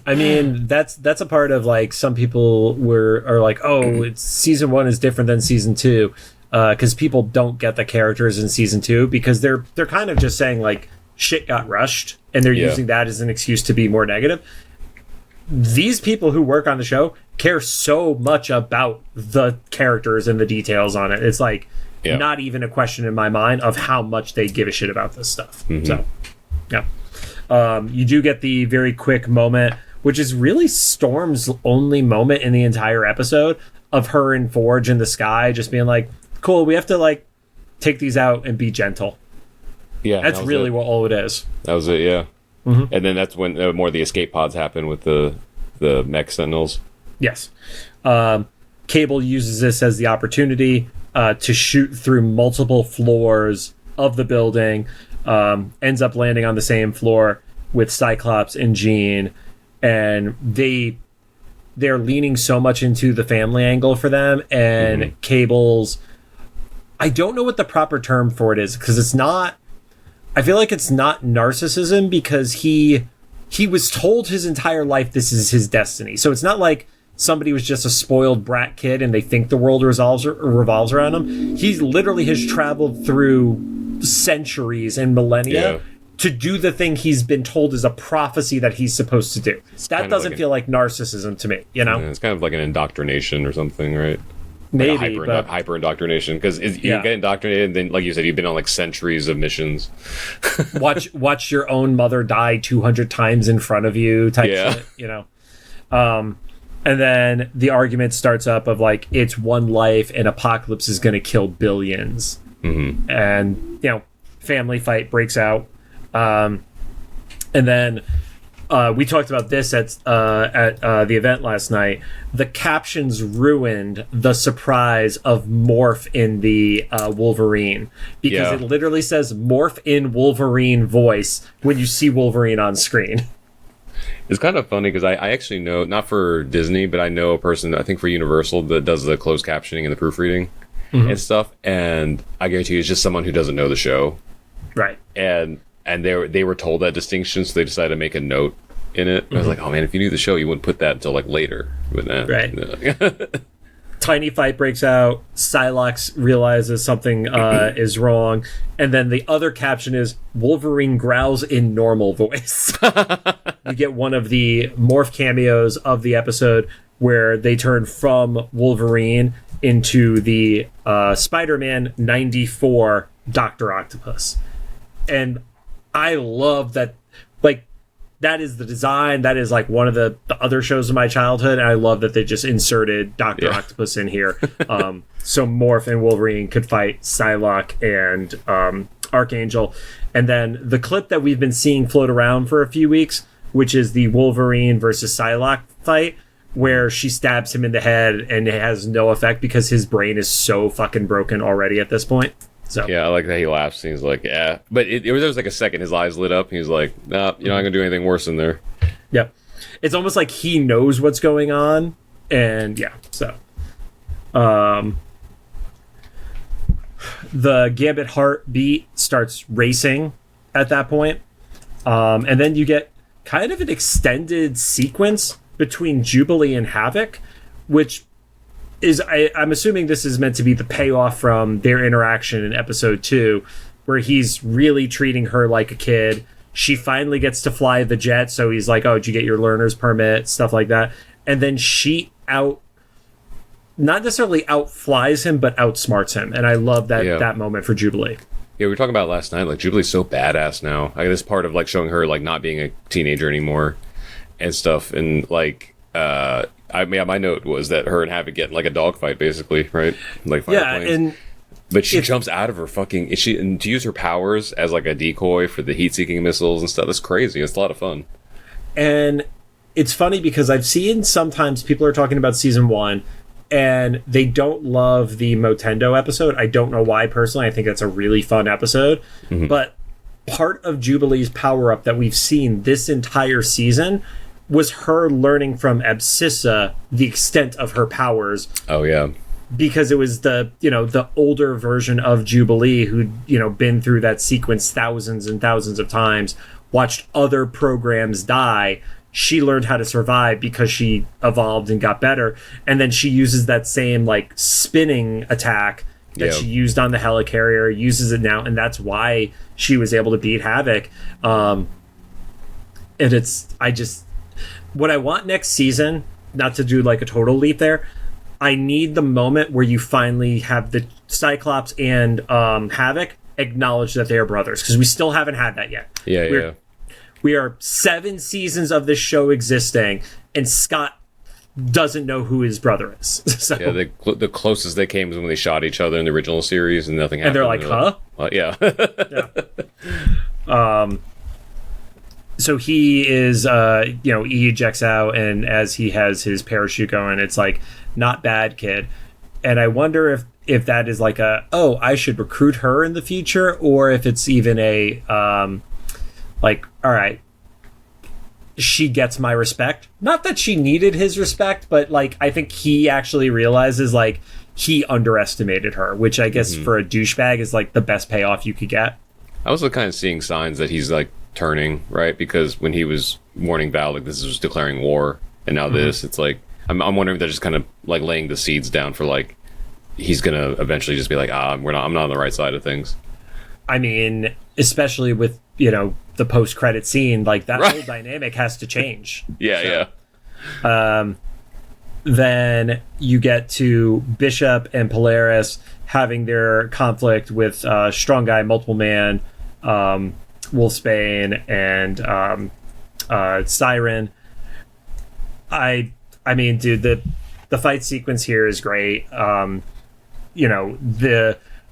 I mean, that's a part of like some people are like, oh, it's season 1 is different than season 2. Because people don't get the characters in season 2 because they're kind of just saying like shit got rushed, and they're using that as an excuse to be more negative. These people who work on the show care so much about the characters and the details on it. It's like not even a question in my mind of how much they give a shit about this stuff. So, yeah. You do get the very quick moment, which is really Storm's only moment in the entire episode, of her and Forge in the sky just being like, cool, we have to like take these out and be gentle. Yeah, that's really what all it is. That was it. Yeah. And then that's when more of the escape pods happen with the mech sentinels. Yes. Cable uses this as the opportunity to shoot through multiple floors of the building. Ends up landing on the same floor with Cyclops and Jean, and they're leaning so much into the family angle for them, and Cable's, I don't know what the proper term for it is, because it's not, I feel like it's not narcissism, because he was told his entire life this is his destiny. So it's not like somebody was just a spoiled brat kid and they think the world revolves around him. He literally has traveled through centuries and millennia to do the thing he's been told is a prophecy that he's supposed to do. That doesn't feel like narcissism to me, you know? Yeah, it's kind of like an indoctrination or something, right? Maybe, like hyper indoctrination, because you get indoctrinated, and then, like you said, you've been on like centuries of missions. watch your own mother die 200 times in front of you, type shit, you know. And then the argument starts up of like, it's one life, and Apocalypse is going to kill billions, and you know, family fight breaks out, and then. We talked about this at the event last night. The captions ruined the surprise of Morph in the Wolverine, because it literally says Morph in Wolverine voice when you see Wolverine on screen. It's kind of funny because I actually know, not for Disney, but I know a person, I think for Universal, that does the closed captioning and the proofreading and stuff. And I guarantee you it's just someone who doesn't know the show. Right. And and they were told that distinction, so they decided to make a note in it. I was like, oh man, if you knew the show, you wouldn't put that until like later. But right. No. Tiny fight breaks out. Psylocke realizes something is wrong, and then the other caption is Wolverine growls in normal voice. You get one of the morph cameos of the episode where they turn from Wolverine into the Spider-Man 94 Dr. Octopus. And I love that, like, that is the design. That is like one of the other shows of my childhood. And I love that they just inserted Dr. Octopus in here. So Morph and Wolverine could fight Psylocke and Archangel. And then the clip that we've been seeing float around for a few weeks, which is the Wolverine versus Psylocke fight, where she stabs him in the head and it has no effect because his brain is so fucking broken already at this point. So yeah, I like that he laughs. And he's like, yeah. But there was like a second, his eyes lit up. He was like, nah, you're not going to do anything worse in there. Yep. It's almost like he knows what's going on. And yeah, so. The Gambit heartbeat starts racing at that point. And then you get kind of an extended sequence between Jubilee and Havoc, which is, I'm assuming this is meant to be the payoff from their interaction in episode 2, where he's really treating her like a kid. She finally gets to fly the jet, so he's like, oh, did you get your learner's permit? Stuff like that. And then she not necessarily outflies him, but outsmarts him. And I love that moment for Jubilee. Yeah, we were talking about last night, like, Jubilee's so badass now. Like, this part of, like, showing her, like, not being a teenager anymore and stuff. And, like, my note was that her and Havoc get like a dogfight, basically, right? Like fire planes. But she jumps out of her fucking... and to use her powers as like a decoy for the heat-seeking missiles and stuff, that's crazy. It's a lot of fun. And it's funny because I've seen sometimes people are talking about season 1 and they don't love the Motendo episode. I don't know why, personally. I think that's a really fun episode. Mm-hmm. But part of Jubilee's power-up that we've seen this entire season was her learning from Abscissa the extent of her powers. Oh, yeah. Because it was the older version of Jubilee who'd, been through that sequence thousands and thousands of times, watched other programs die. She learned how to survive because she evolved and got better. And then she uses that same, like, spinning attack that she used on the helicarrier, uses it now, and that's why she was able to beat Havoc. And what I want next season, not to do like a total leap there, I need the moment where you finally have the Cyclops and Havoc acknowledge that they are brothers, because we still haven't had that yet. We are 7 seasons of this show existing, and Scott doesn't know who his brother is. So, yeah, the closest they came was when they shot each other in the original series, and nothing happened. And they're like, huh? Yeah. Yeah. So he is, he ejects out, and as he has his parachute going, it's like, not bad, kid. And I wonder if that is like I should recruit her in the future, or if it's even all right, she gets my respect. Not that she needed his respect, but like, I think he actually realizes like he underestimated her, which I guess for a douchebag is like the best payoff you could get. I was kind of seeing signs that he's like turning, right? Because when he was warning Val, like, this is declaring war, and now this, it's like, I'm wondering if they're just kind of like laying the seeds down for like, he's gonna eventually just be like, I'm not on the right side of things. I mean, especially with, the post-credit scene, like that whole dynamic has to change. Yeah. Then you get to Bishop and Polaris having their conflict with Strong Guy, Multiple Man, Wolfsbane, and Siren. I mean, dude, the fight sequence here is great.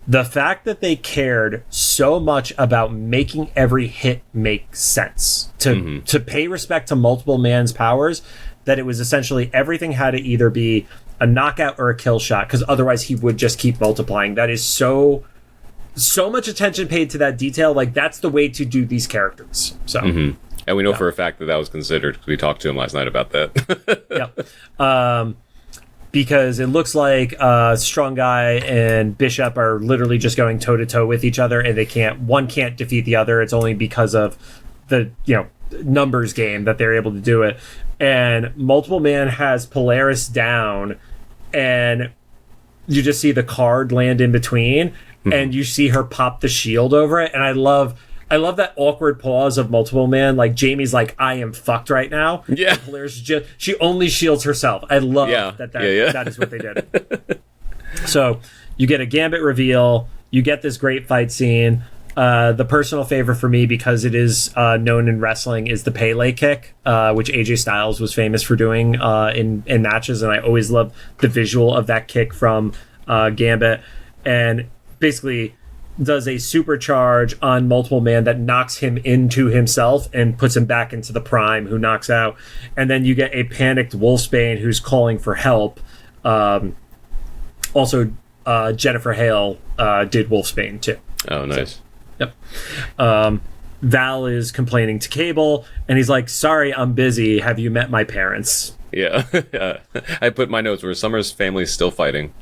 The fact that they cared so much about making every hit make sense, to pay respect to Multiple Man's powers, that it was essentially everything had to either be a knockout or a kill shot, because otherwise he would just keep multiplying. That is so much attention paid to that detail. Like, that's the way to do these characters. So, and we know for a fact that was considered, because we talked to him last night about that. because it looks like Strong Guy and Bishop are literally just going toe to toe with each other, and one can't defeat the other. It's only because of the numbers game that they're able to do it. And Multiple Man has Polaris down, and you just see the card land in between, and you see her pop the shield over it. And I love that awkward pause of Multiple Man. Like, Jamie's like, I am fucked right now. Yeah. And Polaris she only shields herself. I love that is what they did. So you get a Gambit reveal. You get this great fight scene. The personal favorite for me, because it is known in wrestling, is the Pele kick, which AJ Styles was famous for doing in matches. And I always love the visual of that kick from Gambit. And basically does a supercharge on Multiple Man that knocks him into himself and puts him back into the Prime, who knocks out. And then you get a panicked Wolfsbane who's calling for help. Also, Jennifer Hale did Wolfsbane too. Oh, nice. So, yep. Val is complaining to Cable, and he's like, sorry, I'm busy. Have you met my parents? Yeah. I put my notes where Summer's family's still fighting.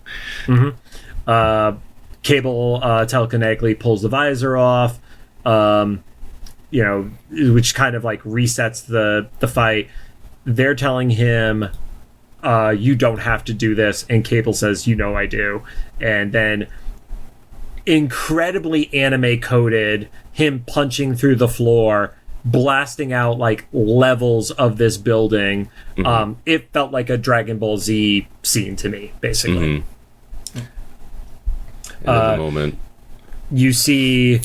Mm-hmm. Cable telekinetically pulls the visor off, which kind of like resets the fight. They're telling him, you don't have to do this, and Cable says, I do. And then incredibly anime coded him punching through the floor, blasting out like levels of this building. It felt like a Dragon Ball Z scene to me, basically. The moment you see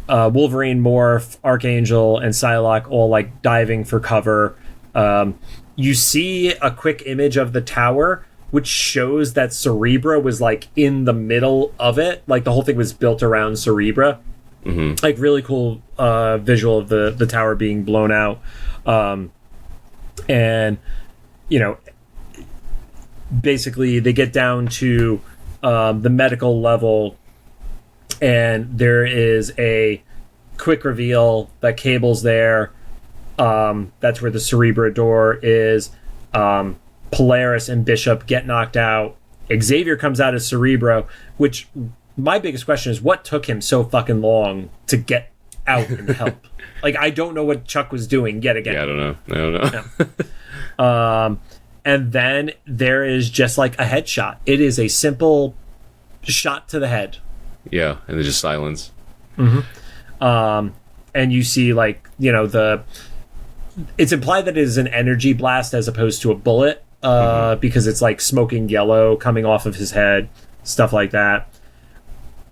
Wolverine, Morph, Archangel, and Psylocke all like diving for cover. You see a quick image of the tower, which shows that Cerebra was like in the middle of it. Like the whole thing was built around Cerebra. Like really cool visual of the tower being blown out. And basically they get down to the medical level, and there is a quick reveal that Cable's there. That's where the Cerebra door is. Polaris and Bishop get knocked out. Xavier comes out as Cerebro, which my biggest question is, what took him so fucking long to get out and help? Like, I don't know what Chuck was doing yet again. Yeah, I don't know. And then there is just like a headshot. It is a simple shot to the head. Yeah, and there's just silence. And you see like, it's implied that it is an energy blast as opposed to a bullet, because it's like smoking yellow coming off of his head, stuff like that.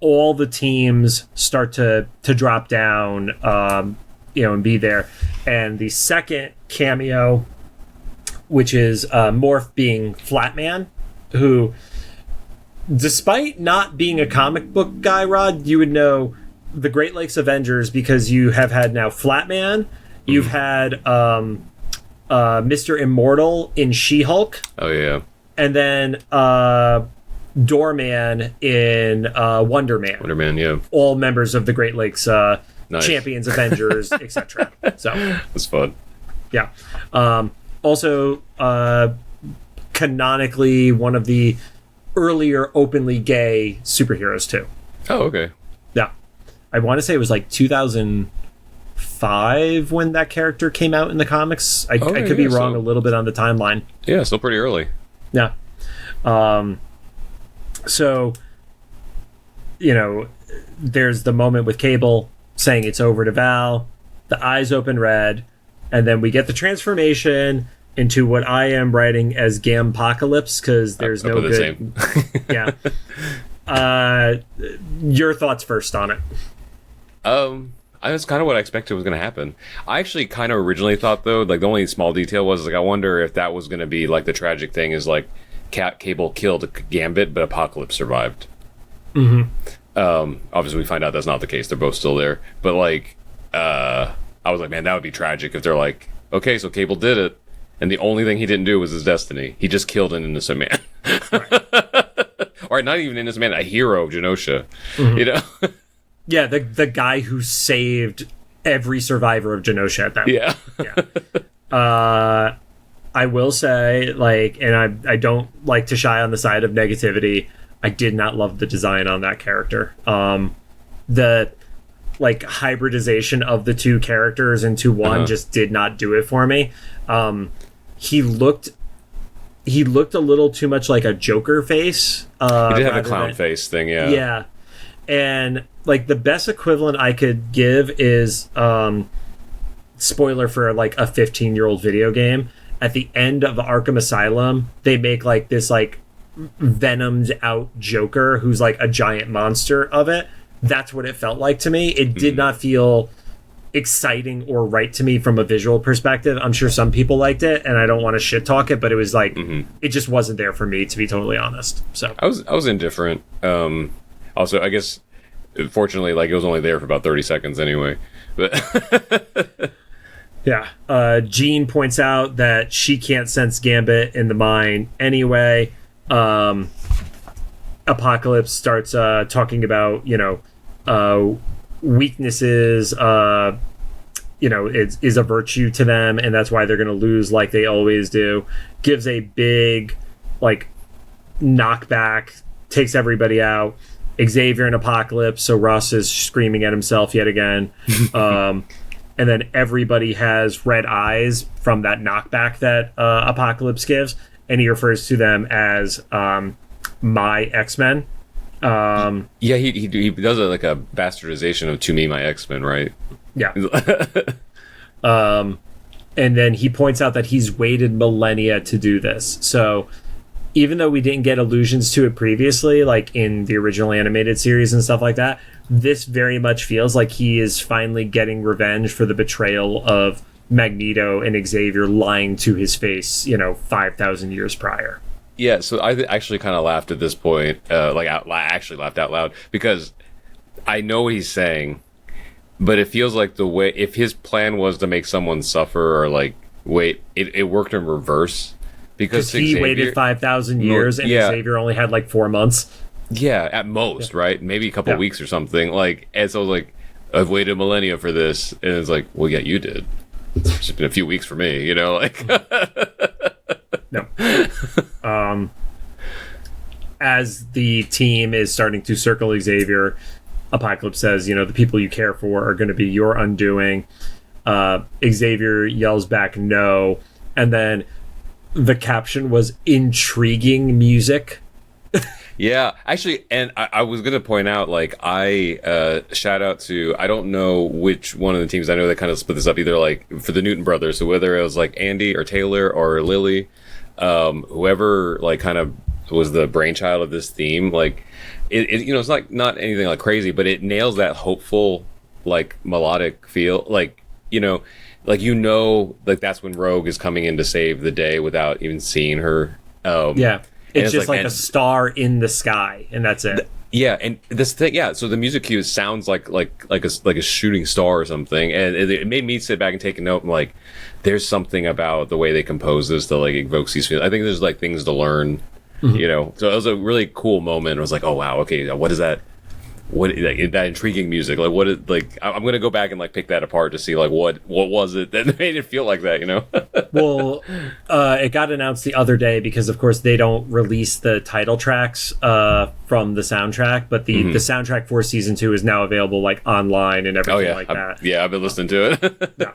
All the teams start to drop down, and be there. And the second cameo, which is Morph being Flatman, who, despite not being a comic book guy, Rod, you would know the Great Lakes Avengers because you have had now Flatman. You've had Mr. Immortal in She-Hulk. Oh, yeah. And then Doorman in Wonder Man. Wonder Man, yeah. All members of the Great Lakes nice. Champions, Avengers, etc. So that's fun. Yeah. Also, canonically, one of the earlier openly gay superheroes, too. Oh, okay. Yeah. I want to say it was like 2005 when that character came out in the comics. I could be wrong a little bit on the timeline. Yeah, still pretty early. Yeah. So, there's the moment with Cable saying it's over to Val. The eyes open red. And then we get the transformation into what I am writing as Gampocalypse, because there's no good... Yeah. Your thoughts first on it. That's kind of what I expected was going to happen. I actually kind of originally thought, though, like the only small detail was like, I wonder if that was going to be like the tragic thing is like Cable killed Gambit, but Apocalypse survived. Obviously, we find out that's not the case. They're both still there. But like, I was like, man, that would be tragic if they're like, okay, so Cable did it, and the only thing he didn't do was his destiny. He just killed an innocent man. Right. Or not even innocent man, a hero of Genosha. Yeah, the guy who saved every survivor of Genosha at that point. Yeah. I will say, like, and I don't like to shy on the side of negativity. I did not love the design on that character. The like hybridization of the two characters into one just did not do it for me. He looked a little too much like a Joker face. He did have a clown face thing, yeah. Yeah. And like the best equivalent I could give is spoiler for like a 15-year-old video game. At the end of Arkham Asylum, they make like this like venomed out Joker who's like a giant monster of it. That's what it felt like to me. It did not feel exciting or right to me from a visual perspective. I'm sure some people liked it, and I don't want to shit talk it, but it was like it just wasn't there for me, to be totally honest. So I was indifferent. Also, I guess fortunately, like it was only there for about 30 seconds anyway. But yeah, Jean points out that she can't sense Gambit in the mind anyway. Apocalypse starts talking about weaknesses. Is a virtue to them, and that's why they're going to lose like they always do. Gives a big like knockback, takes everybody out. Xavier and Apocalypse, so Russ is screaming at himself yet again. And then everybody has red eyes from that knockback that Apocalypse gives, and he refers to them as my X-Men. Yeah, he does like a bastardization of "To Me, My X-Men," right? Yeah. And then he points out that he's waited millennia to do this. So even though we didn't get allusions to it previously, like in the original animated series and stuff like that, this very much feels like he is finally getting revenge for the betrayal of Magneto and Xavier lying to his face, 5,000 years prior. Yeah, so I actually kind of laughed at this point, I actually laughed out loud, because I know what he's saying, but it feels like the way, if his plan was to make someone suffer or like wait, it worked in reverse. Because he waited 5,000 years and Xavier only had like 4 months. Yeah, at most, right? Maybe a couple weeks or something. Like, and so I was like, I've waited millennia for this, and it's like, well, yeah, you did. It's just been a few weeks for me, like. No. As the team is starting to circle Xavier, Apocalypse says, the people you care for are going to be your undoing. Xavier yells back, no. And then the caption was intriguing music. Yeah, actually, and I was going to point out, like, shout out to, I don't know which one of the teams, I know they kind of split this up, either like for the Newton brothers, so whether it was like Andy or Taylor or Lily, whoever like kind of was the brainchild of this theme, like it's like not anything like crazy, but it nails that hopeful, like melodic feel, like that's when Rogue is coming in to save the day without even seeing her. It's just like a star in the sky, and that's it. And this thing, so the music cue sounds like a shooting star or something, and it made me sit back and take a note. And like, there's something about the way they compose this that like evokes these feelings. I think there's like things to learn, So it was a really cool moment. I was like, oh wow, okay, what is that? What like, that intriguing music? Like, what is like? I'm gonna go back and like pick that apart to see like what was it that made it feel like that, Well, it got announced the other day because of course they don't release the title tracks from the soundtrack, but the soundtrack for season 2 is now available like online and everything like that. I've been listening to it. Yeah.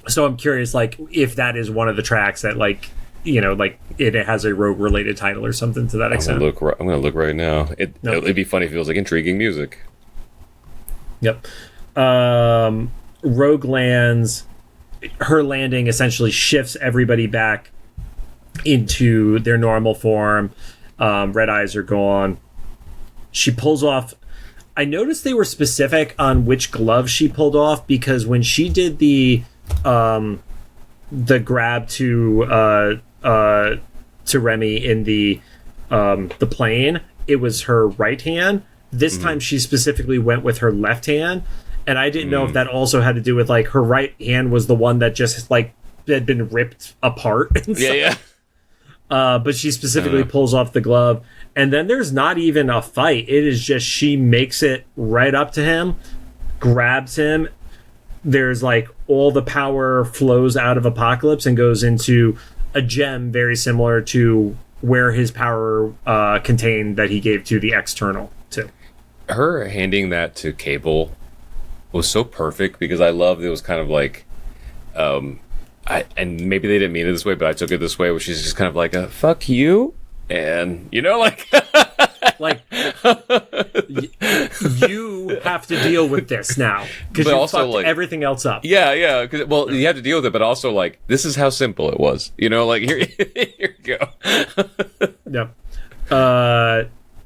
So I'm curious, like, if that is one of the tracks that like like it has a Rogue related title or something to that extent. I'm gonna look right now. It'd be funny if it was like intriguing music. Yep. Rogue lands. Her landing essentially shifts everybody back into their normal form. Red eyes are gone. She pulls off. I noticed they were specific on which glove she pulled off, because when she did the grab to Remy in the plane, it was her right hand. This time she specifically went with her left hand, and I didn't know if that also had to do with like her right hand was the one that just like had been ripped apart. But she specifically pulls off the glove, and then there's not even a fight. It is just she makes it right up to him, grabs him. There's like all the power flows out of Apocalypse and goes into a gem very similar to where his power contained that he gave to the External too. Her handing that to Cable was so perfect because I loved it was kind of like and maybe they didn't mean it this way, but I took it this way, where she's just kind of like a fuck you, and you know, like like you have to deal with this now because you fucked like, everything else up. Yeah. Well, you have to deal with it, but also like this is how simple it was. You know, like here you go. Yep.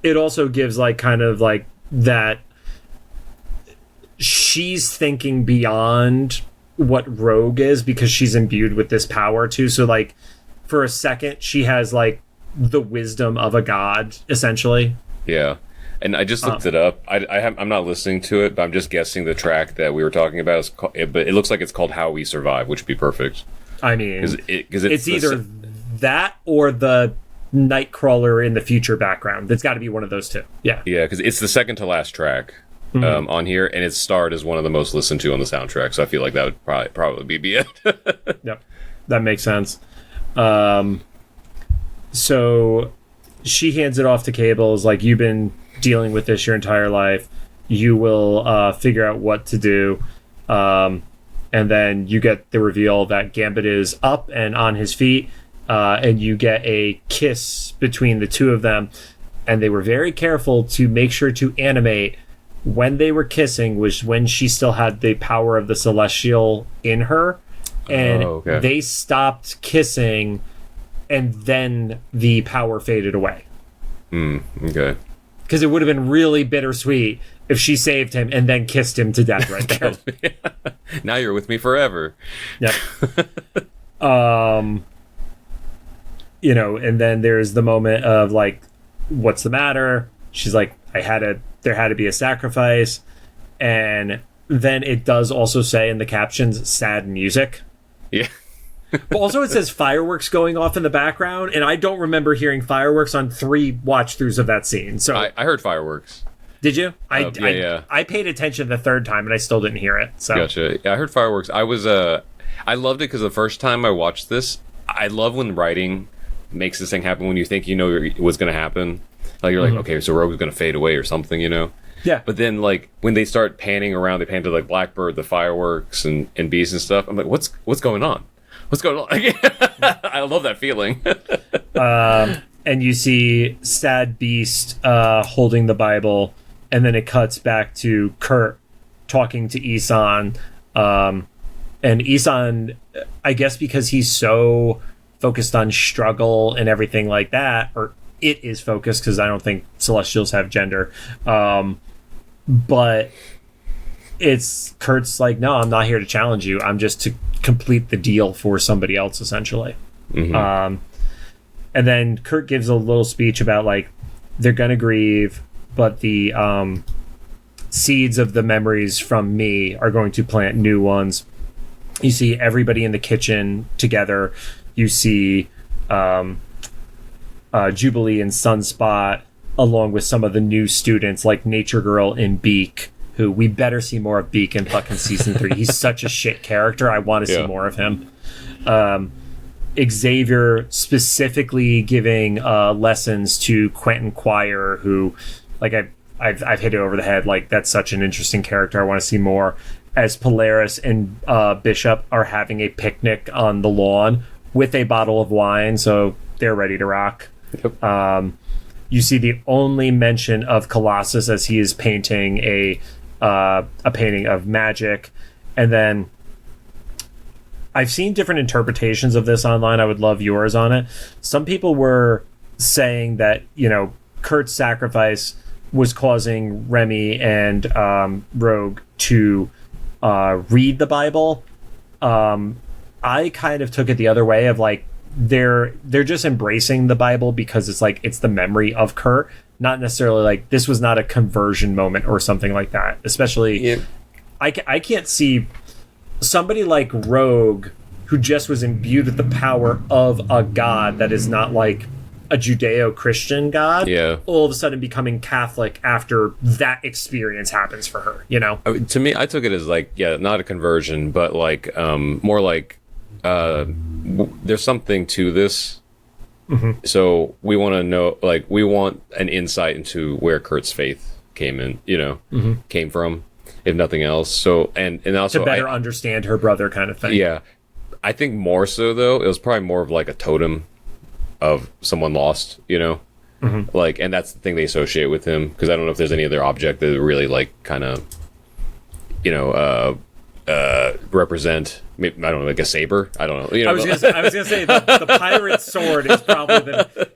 It also gives like kind of like that she's thinking beyond what Rogue is because she's imbued with this power too. So like for a second she has like the wisdom of a god essentially. Yeah. And I just looked it up. I'm not listening to it, but I'm just guessing the track that we were talking about is but it looks like it's called How We Survive, which would be perfect. I mean, because it's either that or the Nightcrawler in the future background. It's got to be one of those two. Yeah, because it's the second to last track on here, and it's starred as one of the most listened to on the soundtrack. So I feel like that would probably be it. Yep, that makes sense. So she hands it off to Cable. Is like, you've been dealing with this your entire life. You will figure out what to do. And then you get the reveal that Gambit is up and on his feet. And you get a kiss between the two of them. And they were very careful to make sure to animate when they were kissing, was when she still had the power of the Celestial in her. And they stopped kissing, and then the power faded away. Okay. Because it would have been really bittersweet if she saved him and then kissed him to death right there. Now you're with me forever. Yep. You know, and then there's the moment of like, what's the matter? She's like, there had to be a sacrifice. And then it does also say in the captions, sad music. Yeah. But also it says fireworks going off in the background, and I don't remember hearing fireworks on 3 watch-throughs of that scene. So I heard fireworks. Did you? Yeah. I paid attention the third time, and I still didn't hear it. So. Gotcha. Yeah, I heard fireworks. I loved it because the first time I watched this, I love when writing makes this thing happen when you think you know what's going to happen. Like you're like, okay, so Rogue's going to fade away or something, you know? Yeah. But then like when they start panning around, they pan to like Blackbird, the fireworks, and bees and stuff. I'm like, what's going on? What's going on? I love that feeling. And you see Sad Beast holding the Bible, and then it cuts back to Kurt talking to Isan. And Isan, I guess because he's so focused on struggle and everything like that, or it is focused because I don't think Celestials have gender. But it's Kurt's like, no, I'm not here to challenge you. I'm just to complete the deal for somebody else, essentially. And then Kurt gives a little speech about like they're gonna grieve, but the seeds of the memories from me are going to plant new ones. You see everybody in the kitchen together. You see Jubilee and Sunspot, along with some of the new students like Nature Girl and Beak, who we better see more of Beak in fucking season 3. He's such a shit character. I want to see more of him. Xavier specifically giving lessons to Quentin Quire, who, like, I've hit it over the head. Like, that's such an interesting character. I want to see more. As Polaris and Bishop are having a picnic on the lawn with a bottle of wine, so they're ready to rock. Yep. You see the only mention of Colossus as he is painting a painting of magic. And then I've seen different interpretations of this online. I would love yours on it. Some people were saying that, you know, Kurt's sacrifice was causing Remy and Rogue to read the Bible. I kind of took it the other way of like, they're just embracing the Bible because it's like it's the memory of Kurt, not necessarily like this was not a conversion moment or something like that. Especially, I can't see somebody like Rogue, who just was imbued with the power of a god that is not like a Judeo-Christian god, all of a sudden becoming Catholic after that experience happens for her. You know, to me, I took it as like not a conversion, but like more like there's something to this. Mm-hmm. So we want to know, like, we want an insight into where Kurt's faith came from, if nothing else. So, and also to better understand her brother kind of thing. Yeah. I think more so, though, it was probably more of like a totem of someone lost, Mm-hmm. Like, and that's the thing they associate with him, because I don't know if there's any other object that really, like, kind of, represent, I don't know, like a saber. I don't know. I was gonna say the pirate's sword is probably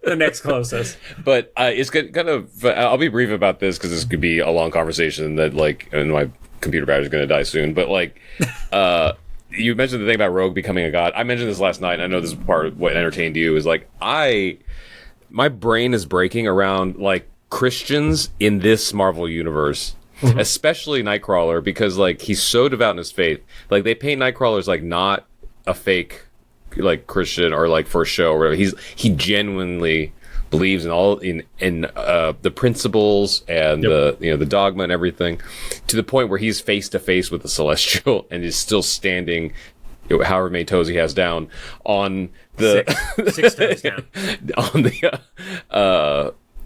the next closest. But it's kind of. I'll be brief about this because this could be a long conversation that, like, and my computer battery is going to die soon. But, like, you mentioned the thing about Rogue becoming a god. I mentioned this last night, and I know this is part of what entertained you. Is like my brain is breaking around, like, Christians in this Marvel universe. Mm-hmm. Especially Nightcrawler, because, like, he's so devout in his faith. Like, they paint Nightcrawler as, like, not a fake, like, Christian or, like, for show or whatever. He genuinely believes in the principles and the dogma and everything, to the point where he's face to face with the Celestial and is still standing, however many toes he has down on the six toes down on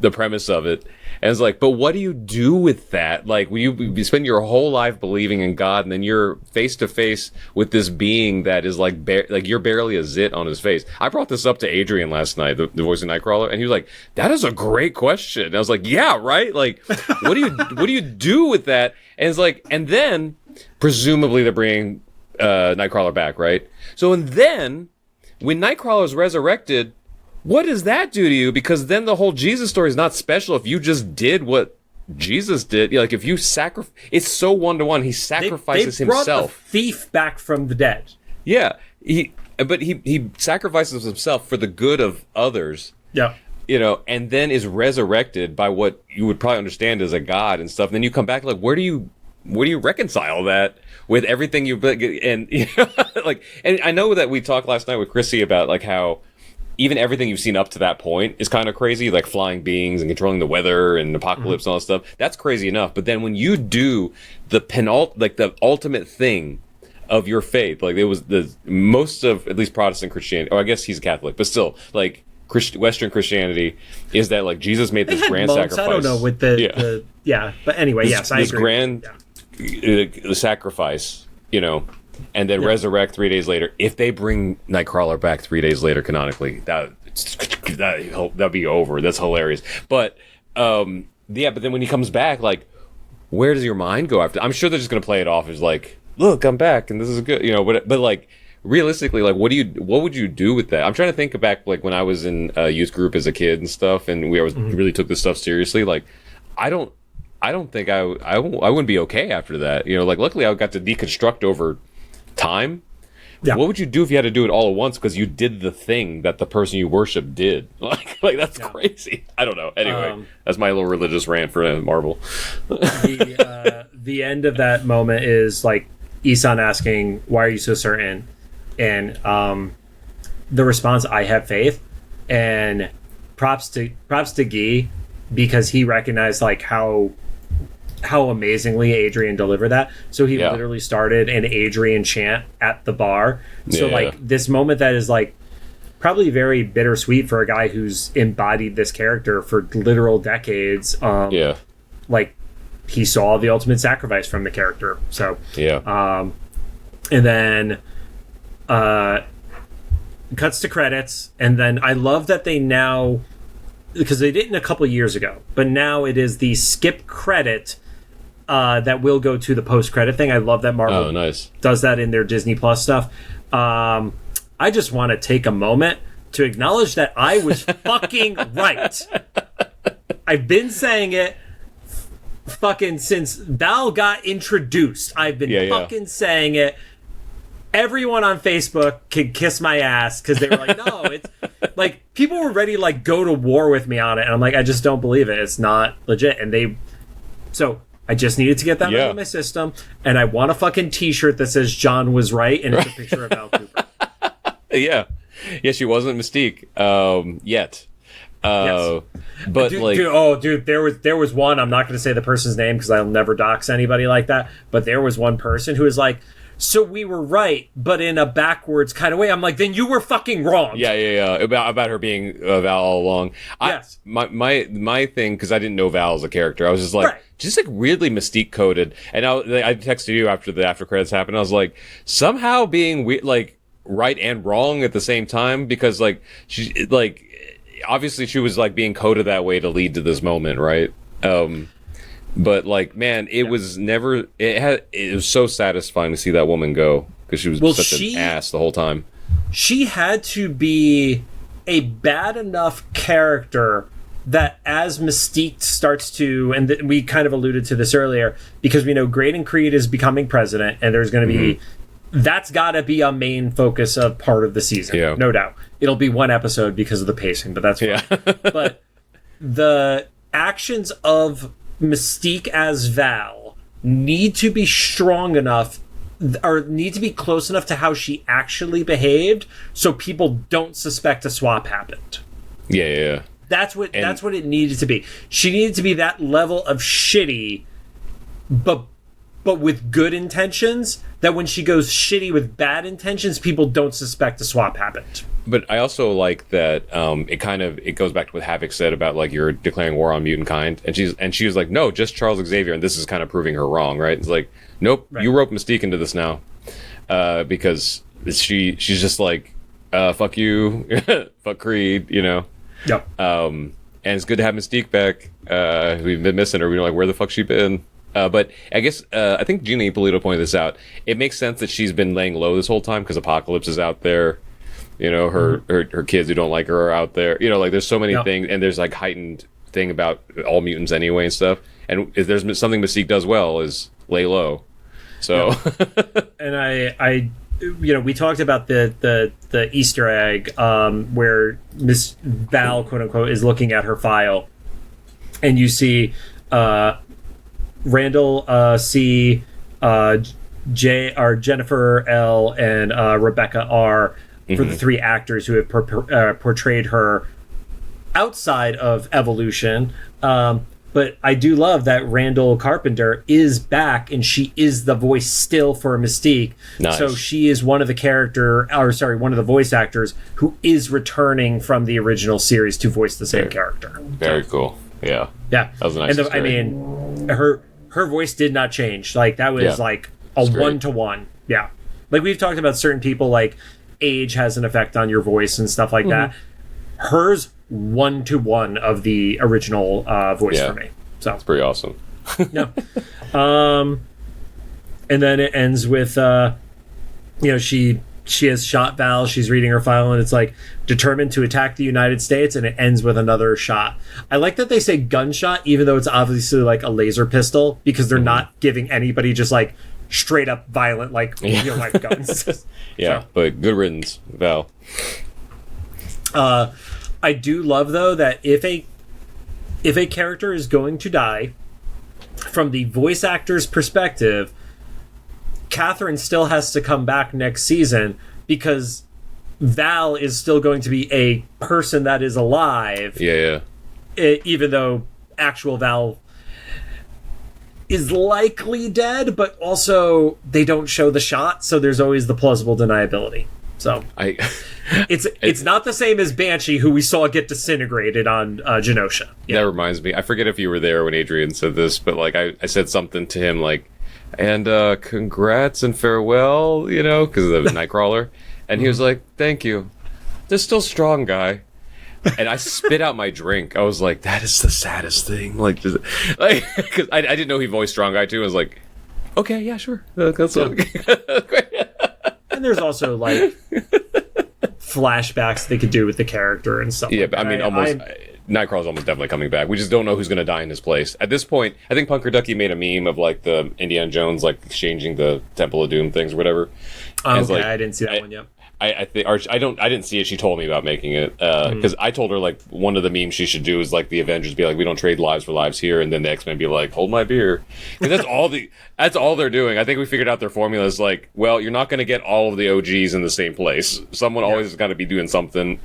the premise of it. And it's like, but what do you do with that? Like, you spend your whole life believing in God, and then you're face to face with this being that is like, you're barely a zit on his face. I brought this up to Adrian last night, the voice of Nightcrawler, and he was like, "That is a great question." And I was like, "Yeah, right. Like, what do you do with that?" And it's like, and then presumably they're bringing Nightcrawler back, right? So, and then when Nightcrawler is resurrected, what does that do to you? Because then the whole Jesus story is not special if you just did what Jesus did. Like, if you it's so one-to-one. He sacrifices they brought himself. The thief back from the dead. Yeah, he sacrifices himself for the good of others. Yeah. And then is resurrected by what you would probably understand as a god and stuff. And then you come back, like, where do you reconcile that with everything and like, and I know that we talked last night with Chrissy about, like, how even everything you've seen up to that point is kind of crazy, like flying beings and controlling the weather and apocalypse and all that stuff. That's crazy enough. But then when you do the ultimate thing of your faith, like, it was most of, at least Protestant Christianity, or I guess he's a Catholic, but still, like, Western Christianity is that, like, Jesus made this grand sacrifice. I don't know with but anyway, yes, I agree. This grand sacrifice, and then resurrect 3 days later. If they bring Nightcrawler back 3 days later, canonically, that'd be over. That's hilarious. But but then when he comes back, like, where does your mind go after? I'm sure they're just gonna play it off as, like, look, I'm back and this is good, But like, realistically, like, what would you do with that? I'm trying to think back, like, when I was in a youth group as a kid and stuff, and we always really took this stuff seriously. Like, I don't think I wouldn't be okay after that. Like, luckily I got to deconstruct over time. Yeah. What would you do if you had to do it all at once because you did the thing that the person you worship did? Like that's crazy. I don't know. Anyway, that's my little religious rant for Marvel. The end of that moment is, like, Isan asking, "Why are you so certain?" And the response, "I have faith." And props to Guy, because he recognized, like, how amazingly Adrian delivered that. So he literally started an Adrian chant at the bar. So like, this moment that is, like, probably very bittersweet for a guy who's embodied this character for literal decades. Like, he saw the ultimate sacrifice from the character. So and then cuts to credits, and then I love that they now, because they didn't a couple years ago, but now it is the skip credit that will go to the post-credit thing. I love that Marvel does that in their Disney Plus stuff. I just want to take a moment to acknowledge that I was fucking right. I've been saying it fucking since Val got introduced. I've been fucking saying it. Everyone on Facebook can kiss my ass because they were like, no, it's like, people were ready to, like, go to war with me on it, and I'm like, I just don't believe it. It's not legit. And so I just needed to get that out of my system, and I want a fucking t-shirt that says John was right, and it's a picture of Val Cooper. Yeah, she wasn't Mystique yet. Yes. But dude, there was one. I'm not going to say the person's name because I'll never dox anybody like that. But there was one person who was like, so we were right, but in a backwards kind of way. I'm like, then you were fucking wrong. Yeah. About her being Val all along. Yes. My thing, because I didn't know Val as a character, I was just like, weirdly Mystique coded. And I texted you after the after credits happened. I was like, somehow being like right and wrong at the same time, because like she like obviously she was like being coded that way to lead to this moment, right? But like, man, it was never. It was so satisfying to see that woman go, because she was such an ass the whole time. She had to be a bad enough character that as Mystique starts to, and we kind of alluded to this earlier, because we know Graydon Creed is becoming president, and there's going to be that's got to be a main focus of part of the season, no doubt. It'll be one episode because of the pacing, but that's fine. Yeah. But the actions of Mystique as Val need to be strong enough, or need to be close enough to how she actually behaved, so people don't suspect a swap happened. Yeah. That's what it needed to be. She needed to be that level of shitty, but with good intentions, that when she goes shitty with bad intentions, people don't suspect a swap happened. But I also like that it goes back to what Havoc said about like you're declaring war on mutant kind, and she was like, no, just Charles Xavier, and this is kind of proving her wrong, right? It's like, nope, you rope Mystique into this now, because she's just like, fuck you, fuck Creed, you know. Yep. And it's good to have Mystique back. We've been missing her. We know, like, where the fuck she been? But I guess I think Gina Ippolito pointed this out. It makes sense that she's been laying low this whole time because Apocalypse is out there. You know, her kids who don't like her are out there. You know, like there's so many things, and there's like heightened thing about all mutants anyway and stuff. And if there's something Mystique does well is lay low. So, and I we talked about the Easter egg where Miss Val, quote unquote, is looking at her file, and you see Randall C, Jennifer L, and Rebecca R. For the three actors who have portrayed her outside of Evolution. But I do love that Randall Carpenter is back, and she is the voice still for Mystique. Nice. So she is one of the voice actors who is returning from the original series to voice the same character. Very cool. Yeah. Yeah. That was a nice I mean, her voice did not change. Like, that was like a one-to-one. Yeah. Like, we've talked about certain people, like, age has an effect on your voice and stuff like that. Hers 1-to-1 of the original voice for me. So it's pretty awesome. Yeah. And then it ends with she has shot Val, she's reading her file, and it's like determined to attack the United States, and it ends with another shot. I like that they say gunshot even though it's obviously like a laser pistol, because they're not giving anybody just like straight up violent like real life guns. Yeah, so. But good riddance, Val. I do love though that if a character is going to die, from the voice actor's perspective, Catherine still has to come back next season, because Val is still going to be a person that is alive. Yeah. Even though actual Val is likely dead, but also they don't show the shot, so there's always the plausible deniability. So it's not the same as Banshee, who we saw get disintegrated on Genosha. That reminds me, I forget if you were there when Adrian said this, but like I said something to him like, and congrats and farewell, you know, because of the Nightcrawler, and he was like, thank you, they're still strong, guy. And I spit out my drink. I was like, that is the saddest thing. Like, because I didn't know he voiced Strong Guy too. I was like, okay, yeah, sure. That's And there's also like flashbacks they could do with the character and stuff. Yeah, like but I mean, Nightcrawler's almost definitely coming back. We just don't know who's going to die in his place. At this point, I think Punker Ducky made a meme of like the Indiana Jones like exchanging the Temple of Doom things or whatever. Okay, like, I didn't see that one yet. I think I didn't see it. She told me about making it because I told her like one of the memes she should do is like the Avengers be like, we don't trade lives for lives here, and then the X-Men be like, hold my beer, because that's all they're doing. I think we figured out their formula is like, well, you're not going to get all of the OGs in the same place. Someone always has got to be doing something.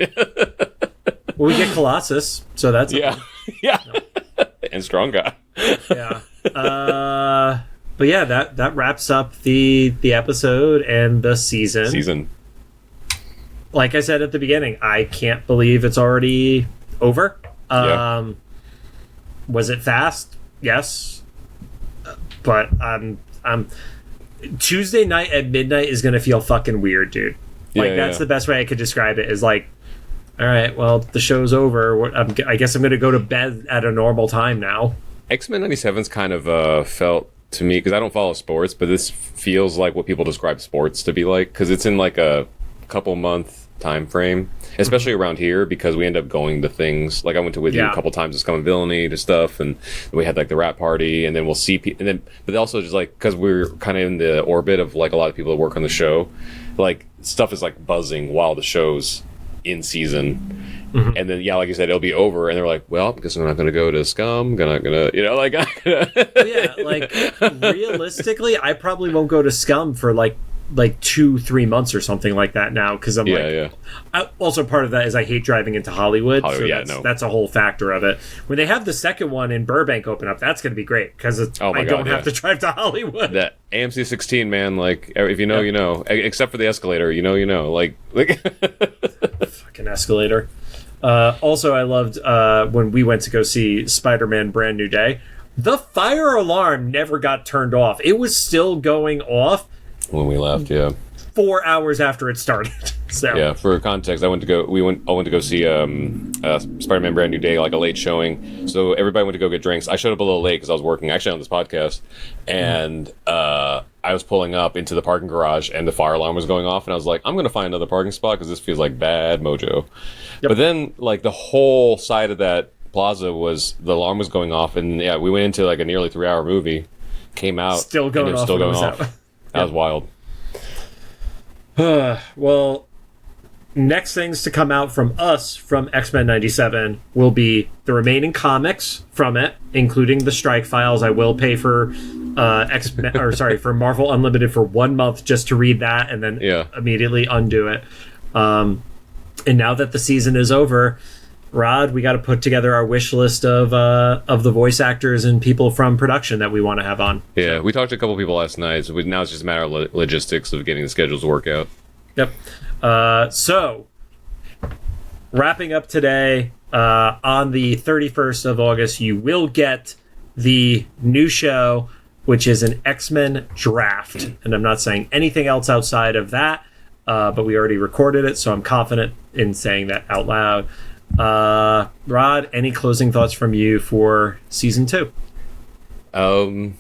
Well, we get Colossus, so that's yeah, and Strong Guy. Yeah. But yeah, that wraps up the episode and the season. Like I said at the beginning, I can't believe it's already over. Was it fast? Yes. But I'm Tuesday night at midnight is gonna feel fucking weird, dude. Like that's the best way I could describe it. Is like, all right, well, the show's over. I guess I'm gonna go to bed at a normal time now. X-Men 97's kind of felt to me, because I don't follow sports, but this feels like what people describe sports to be like, because it's in like a couple month time frame, especially around here, because we end up going to things like I went to with you a couple times to Scum and Villainy to stuff, and we had like the rap party, and then we'll see and then but also just like because we're kind of in the orbit of like a lot of people that work on the show, like stuff is like buzzing while the show's in season. And then like you said, it'll be over, and they're like, well, because I'm not going to go to Scum, gonna like realistically I probably won't go to Scum for like 2-3 months or something like that now, because I'm also part of that is I hate driving into Hollywood, so that's a whole factor of it. When they have the second one in Burbank open up, that's going to be great, because I don't have to drive to Hollywood. That AMC 16, man, like if you know you know, except for the escalator, you know like fucking escalator. Also, I loved when we went to go see Spider-Man Brand New Day. The fire alarm never got turned off. It was still going off when we left, 4 hours after it started. So yeah, for context, I went to go see Spider-Man Brand New Day, like a late showing. So everybody went to go get drinks. I showed up a little late because I was working actually on this podcast, and I was pulling up into the parking garage, and the fire alarm was going off, and I was like, I'm going to find another parking spot because this feels like bad mojo. Yep. But then, like, the whole side of that plaza the alarm was going off, and we went into like a nearly 3-hour movie, came out, still going off. That was wild. Well, next things to come out from us from X-Men 97 will be the remaining comics from it, including the Strike Files. I will pay for for Marvel Unlimited for 1 month just to read that, and then immediately undo it. And now that the season is over, Rod, we got to put together our wish list of the voice actors and people from production that we want to have on. Yeah, we talked to a couple people last night, so now it's just a matter of logistics of getting the schedules to work out. Yep. So, wrapping up today, on the 31st of August, you will get the new show, which is an X-Men draft. And I'm not saying anything else outside of that, but we already recorded it, so I'm confident in saying that out loud. Rod, any closing thoughts from you for season 2? I don't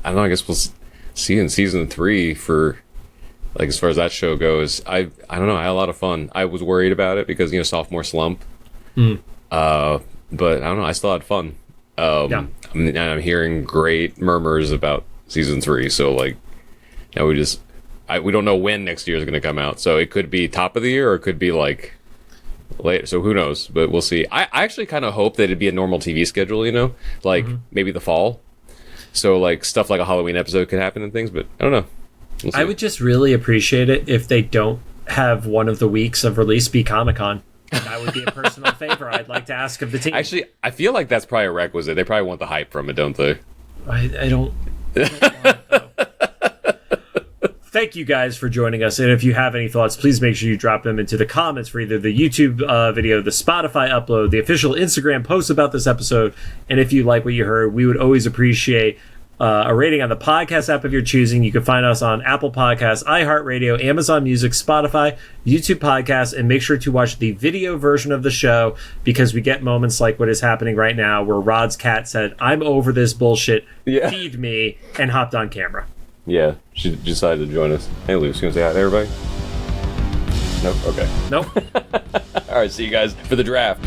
know. I guess we'll see in season 3 for, like, as far as that show goes. I don't know. I had a lot of fun. I was worried about it because, sophomore slump. But I don't know. I still had fun. I'm hearing great murmurs about season 3. So, like, now we don't know when next year is going to come out. So it could be top of the year, or it could be like later. So who knows? But we'll see. I actually kind of hope that it'd be a normal TV schedule, like maybe the fall. So like stuff like a Halloween episode could happen and things, but I don't know. We'll see. I would just really appreciate it if they don't have one of the weeks of release be Comic-Con. That would be a personal favor I'd like to ask of the team. Actually, I feel like that's probably a requisite. They probably want the hype from it, don't they? I don't want it, though. Thank you guys for joining us. And if you have any thoughts, please make sure you drop them into the comments for either the YouTube video, the Spotify upload, the official Instagram post about this episode. And if you like what you heard, we would always appreciate a rating on the podcast app of your choosing. You can find us on Apple Podcasts, iHeartRadio, Amazon Music, Spotify, YouTube Podcasts, and make sure to watch the video version of the show, because we get moments like what is happening right now where Rod's cat said, "I'm over this bullshit, feed me," and hopped on camera. Yeah, she decided to join us. Hey, Luce, you want to say hi to everybody? Nope? Okay. Nope. All right, see you guys for the draft.